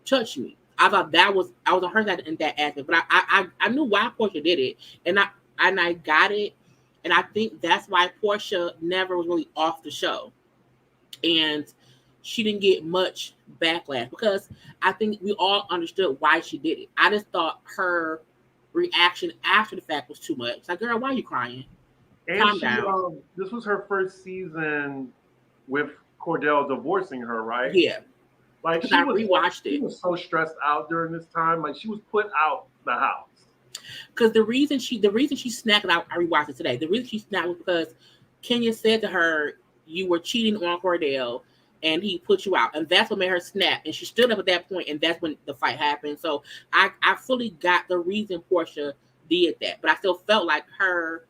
touched me. I thought I was on her side in that aspect, but I knew why Porsha did it, and I got it, and I think that's why Porsha never was really off the show. And she didn't get much backlash because I think we all understood why she did it. I just thought her reaction after the fact was too much. It's like, girl, why are you crying? And Calm down. this was her first season with Cordell divorcing her, right? Yeah, Like because I rewatched she it. was so stressed out during this time. Like she was put out the house. Because the reason she snapped, I rewatched it today. The reason she snapped was because Kenya said to her, "You were cheating on Cordell, and he put you out," and that's what made her snap. And she stood up at that point, and that's when the fight happened. So I fully got the reason Porsha did that, but I still felt like her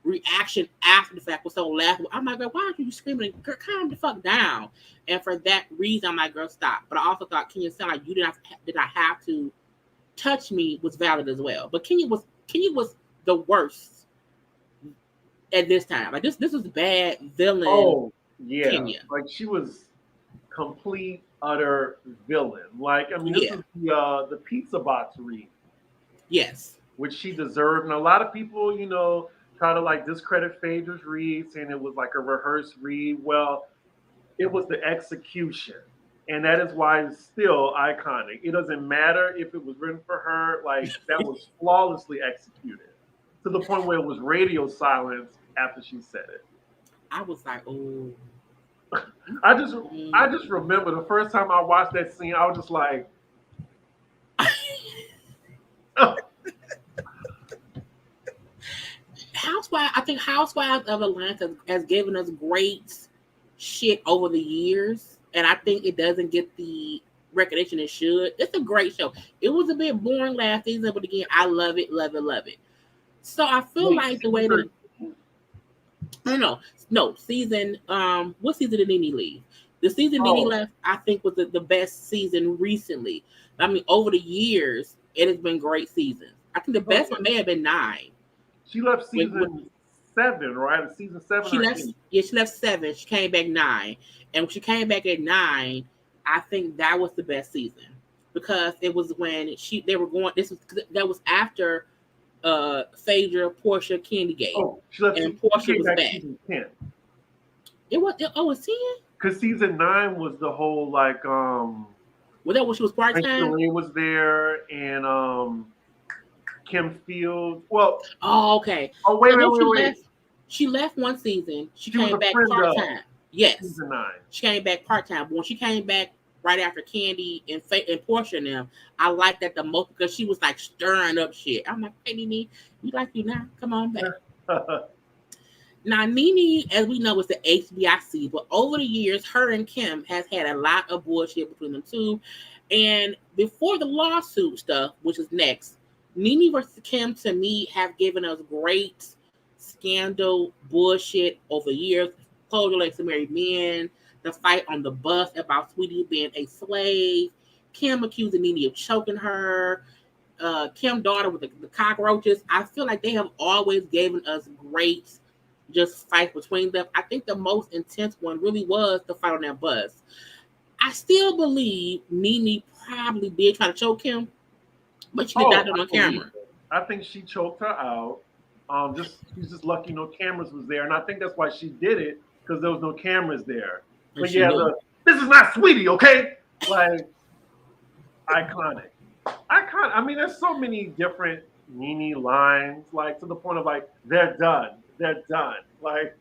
reaction after the fact was so laughable. I'm like, girl, why are you screaming? Girl, calm the fuck down. And for that reason, I'm like, girl, stop. But I also thought Kenya sound like you did not have to touch me was valid as well. But Kenya was the worst at this time. Like this is bad villain. Oh yeah, Kenya. like she was complete utter villain. Like I mean, this is the pizza box read. Yes, which she deserved, and a lot of people, try to like discredit Phaedra's read, saying it was like a rehearsed read. Well, it was the execution. And that is why it's still iconic. It doesn't matter if it was written for her, like that was flawlessly executed to the point where it was radio silence after she said it. I was like, oh. I just remember the first time I watched that scene, I was just like, I think Housewives of Atlanta has given us great shit over the years. And I think it doesn't get the recognition it should. It's a great show. It was a bit boring last season, but again, I love it, love it, love it. So I feel like the way that no season. What season did Nene leave? The season Nene left, I think, was the best season recently. I mean, over the years, it has been great seasons. I think the best one may have been 9. She left season 7, right? Season 7. She left. 8? Yeah, she left 7. She came back 9, and when she came back at 9, I think that was the best season because it was when they were going. That was after Phaedra, Porsha, Candy Gate. Oh, she left. And Porsha was back. Season 10. It was. Oh, it's 10. Because season 9 was the whole like. Was that when she was part time? Sheree was there and Kim Fields. Well. Oh, okay. Oh wait. She left one season. She came back part time. Yes. Season 9. She came back part time. But when she came back right after Candy and Porsha and them, I liked that the most because she was like stirring up shit. I'm like, hey, Nene, we like you now. Come on back. Now, Nene, as we know, is the HBIC, but over the years, her and Kim has had a lot of bullshit between them two. And before the lawsuit stuff, which is next, Nene versus Kim, to me, have given us great scandal bullshit over years. Closure likes to marry men, the fight on the bus about Sweetie being a slave, Kim accusing Nene of choking her, Kim's daughter with the cockroaches. I feel like they have always given us great just fight between them. I think the most intense one really was the fight on that bus. I still believe Nene probably did try to choke him, but she did not Oh, do it I on believe camera. it. I think she choked her out. Just she's just lucky no cameras was there, and I think that's why she did it because there was no cameras there. And But she yeah, knew. the this is not sweetie, okay? Like iconic. Iconic. I mean, there's so many different Nene lines, like to the point of like they're done, they're done. Like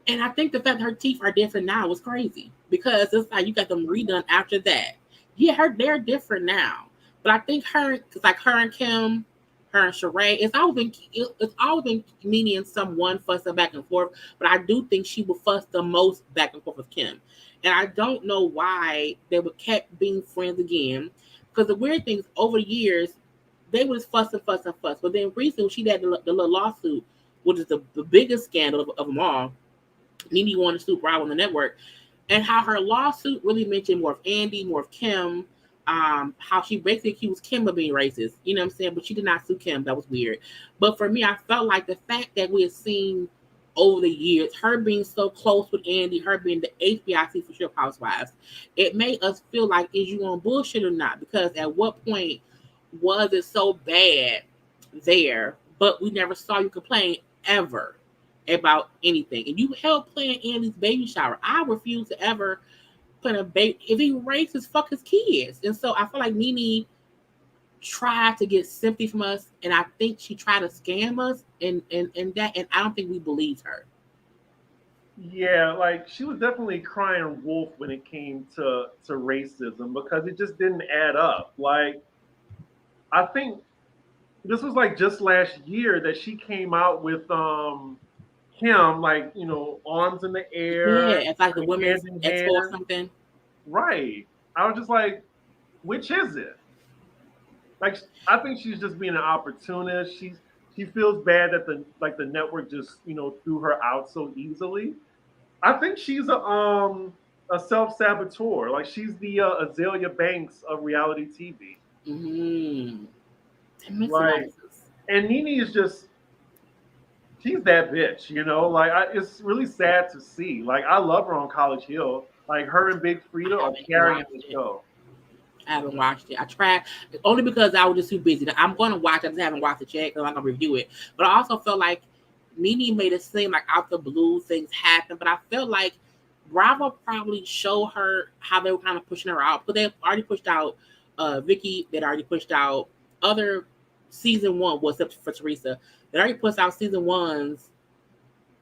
And I think the fact that her teeth are different now is crazy because it's like you got them redone after that. Yeah, they're different now, but I think it's like her and Kim, her and Sheree. It's always been Nene and someone fussing back and forth. But I do think she would fuss the most back and forth with Kim, and I don't know why they would kept being friends again. Because the weird thing is, over the years, they was fuss and fuss and fuss. But then recently, she had the little lawsuit, which is the biggest scandal of them all. Nene wanted to sue Bravo on the network, and how her lawsuit really mentioned more of Andy, more of Kim, how she basically accused Kim of being racist. You know what I'm saying? But she did not sue Kim. That was weird. But for me, I felt like the fact that we had seen over the years, her being so close with Andy, her being the HBIC for sure Housewives, it made us feel like, is you on bullshit or not? Because at what point was it so bad there, but we never saw you complain ever about anything. And you helped plan Andy's baby shower. I refuse to ever plan a baby. If he raises, fuck his kids. And so I feel like Nene tried to get sympathy from us, and I think she tried to scam us, and that, and I don't think we believed her. yeah, like she was definitely crying wolf when it came to racism because it just didn't add up. Like I think this was like just last year that she came out with Kim, like, arms in the air, Yeah, it's like the hand women's in expo or hand. something. Right. I was just like, which is it? Like I think she's just being an opportunist. She feels bad that the network just, threw her out so easily. I think she's a self-saboteur. Like she's the Azalea Banks of reality TV. Mm-hmm. That makes a lot Like of sense. and Nene is just she's that bitch. Like it's really sad to see. Like I love her on College Hill. Like her and Big I Frida are haven't even carrying the watched it. show. I haven't watched it. I tried only because I was just too busy. I'm going to watch it. I just haven't watched it yet because I'm going to review it. But I also felt like Nene made it seem like out the blue things happen. But I felt like Bravo probably showed her how they were kind of pushing her out. But they already pushed out Vicky. They'd already pushed out other season one, well, except for Teresa. They already pushed out season ones.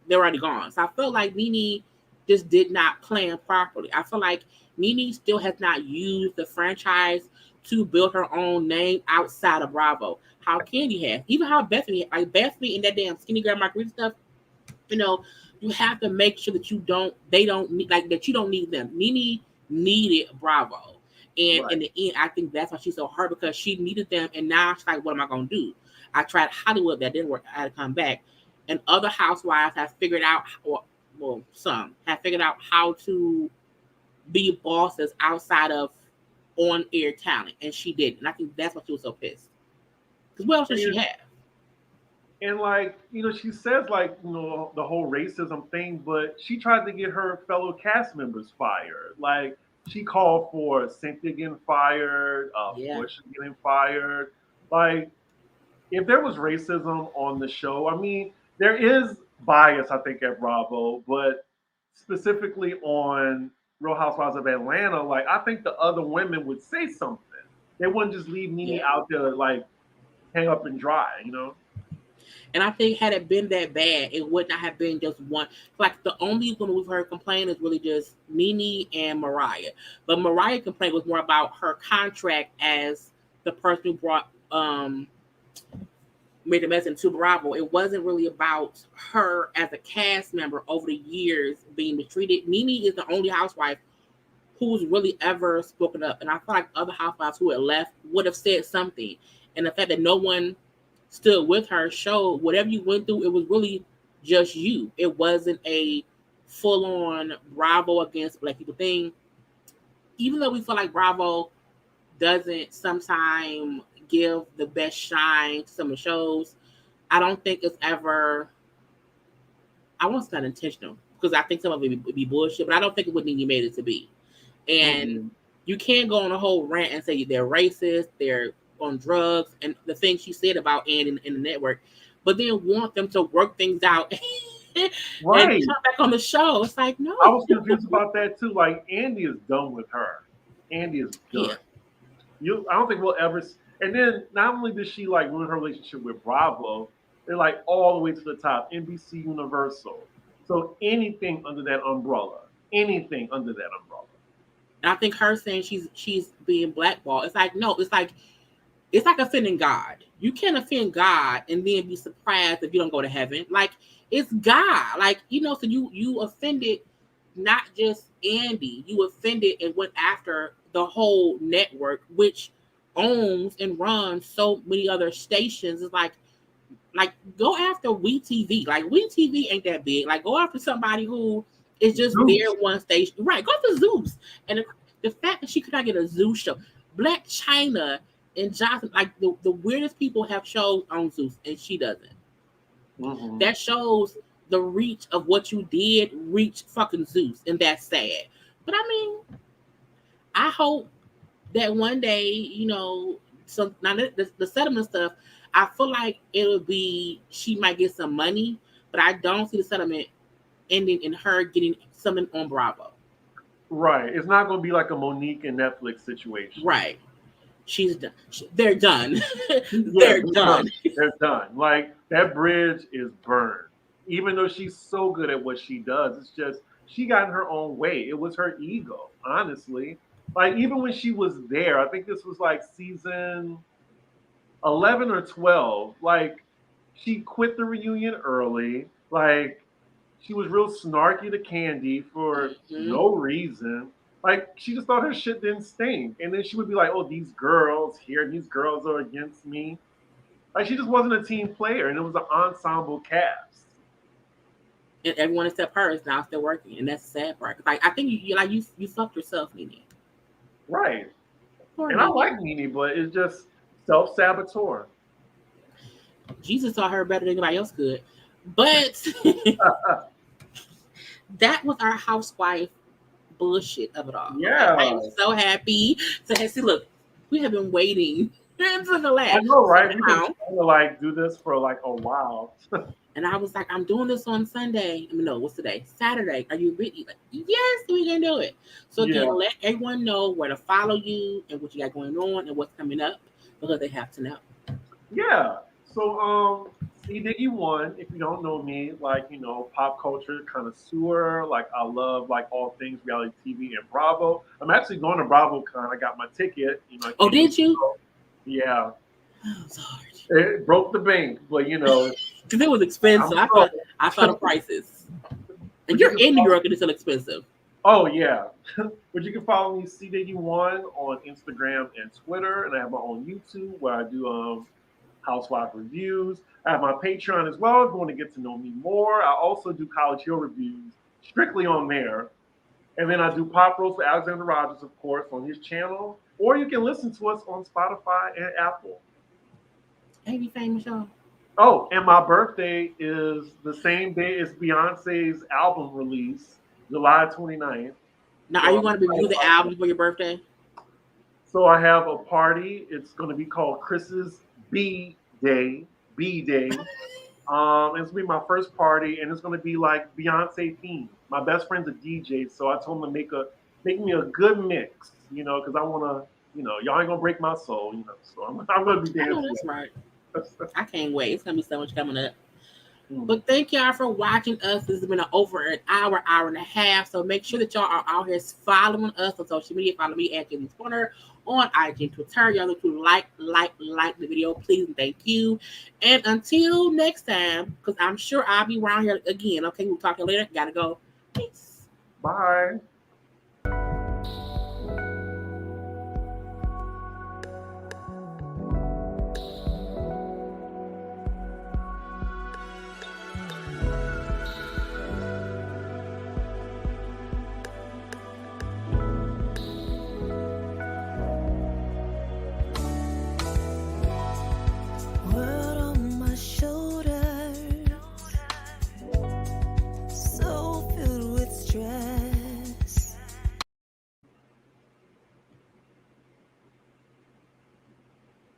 They're already gone. So I felt like Nene just did not plan properly. I feel like Nene still has not used the franchise to build her own name outside of Bravo. How Candy has, even how Bethany in that damn skinny girl margarita stuff. You know, you have to make sure that they don't need like that. You don't need them. Nene needed Bravo, and Right. in the end, I think that's why she's so hurt because she needed them, and now she's like, what am I gonna do? I tried Hollywood, that didn't work. I had to come back, and other housewives have figured out, or well, some have figured out how to be bosses outside of on air talent, and she did, and I think that's why she was so pissed. Because what else does she And have? and like, she says like, the whole racism thing, but she tried to get her fellow cast members fired. Like she called for Cynthia getting fired, Yeah, Porsha getting fired. Like if there was racism on the show, I mean, there is bias, I think, at Bravo, but specifically on Real Housewives of Atlanta, like I think the other women would say something. They wouldn't just leave Nene yeah. out there like hang up and dry. And I think had it been that bad, it would not have been just one. Like the only woman we've heard complain is really just Nene and Mariah. But Mariah complaint was more about her contract as the person who brought made the mess into Bravo. It wasn't really about her as a cast member over the years being mistreated. Nene is the only housewife who's really ever spoken up. And I feel like other housewives who had left would have said something. And the fact that no one stood with her showed whatever you went through, it was really just you. It wasn't a full on Bravo against black people thing. Even though we feel like Bravo doesn't sometimes give the best shine to some of the shows, I don't think it's ever, I won't say not intentional because I think some of it would be bullshit, but I don't think it would need you made it to be. And you can't go on a whole rant and say they're racist, they're on drugs, and the things she said about Andy in the network, but then want them to work things out and Right. come back on the show. It's like, no. I was confused about that too. Like Andy is done with her. Andy is done. Yeah. I don't think we'll ever. And then not only did she like ruin her relationship with Bravo, they're like all the way to the top, NBC Universal. So anything under that umbrella, anything under that umbrella. And I think her saying she's being blackballed. It's like, no, it's like offending God. You can't offend God and then be surprised if you don't go to heaven. Like, it's God. Like, so you offended not just Andy, you offended and went after the whole network, which owns and runs so many other stations. It's like go after WeTV. Like, WeTV ain't that big. Like, go after somebody who is just Zeus. there one station. Right, go after Zeus. And the fact that she could not get a Zeus show. Black China and Johnson, like the weirdest people have shows on Zeus, and she doesn't. Mm-hmm. That shows the reach of what you did reach fucking Zeus, and that's sad. But I mean, I hope that one day, some now the settlement stuff, I feel like it'll be she might get some money, but I don't see the settlement ending in her getting something on Bravo. Right. It's not going to be like a Monique and Netflix situation. Right. She's done. They're done. They're done. They're done. Like, that bridge is burned. Even though she's so good at what she does, it's just she got in her own way. It was her ego, honestly. Like, even when she was there, I think this was like season 11 or 12. Like, she quit the reunion early. Like, she was real snarky to Candy for no reason. Like, she just thought her shit didn't stink. And then she would be like, oh, these girls here, these girls are against me. Like, she just wasn't a team player, and it was an ensemble cast. And everyone except her is now still working, and that's the sad part. Like, I think you fucked yourself, Nene. Right. Poor and Nene. I like Nene, but it's just self-saboteur. Jesus saw her better than anybody else could. But that was our housewife bullshit of it all. Yeah. I am so happy to see. Look, we have been waiting to the last. I know, right? We've been trying to like do this for like a while. And I was like, I'm doing this on Sunday. I mean, no, what's today? Saturday. Are you ready? Like, yes, we can do it. So again, let everyone know where to follow you and what you got going on and what's coming up, because they have to know. Yeah. So C Diggy One, if you don't know me, like, pop culture connoisseur, like I love like all things reality TV and Bravo. I'm actually going to BravoCon. I got my ticket. Oh, did you? Yeah. Oh, sorry. It broke the bank, but because it was expensive. I saw the prices. And you're in New York and it's still expensive. Oh yeah. But you can follow me C Diggy One on Instagram and Twitter, and I have my own YouTube where I do housewife reviews. I have my Patreon as well if you want to get to know me more. I also do College Hill reviews strictly on there. And then I do Pop Roast with Alexander Rogers, of course, on his channel. Or you can listen to us on Spotify and Apple. Ain't you famous, y'all? Oh, and my birthday is the same day as Beyonce's album release, July 29th. Now, are you going to review the album for your birthday? So I have a party. It's going to be called Chris's B-Day. It's going to be my first party, and it's going to be like Beyonce themed. My best friend's a DJ, so I told him to make me a good mix, because I want to, y'all ain't going to break my soul, so I'm going to be dancing. I know that's right. I can't wait. It's going to be so much coming up. But thank y'all for watching us. This has been over an hour and a half. So make sure that y'all are out here following us on social media. Follow me at JayLeesCorner on IG and Twitter. Y'all need to like the video, please, and thank you. And until next time, because I'm sure I'll be around here again. Okay, we'll talk to you later. Gotta go. Peace. Bye.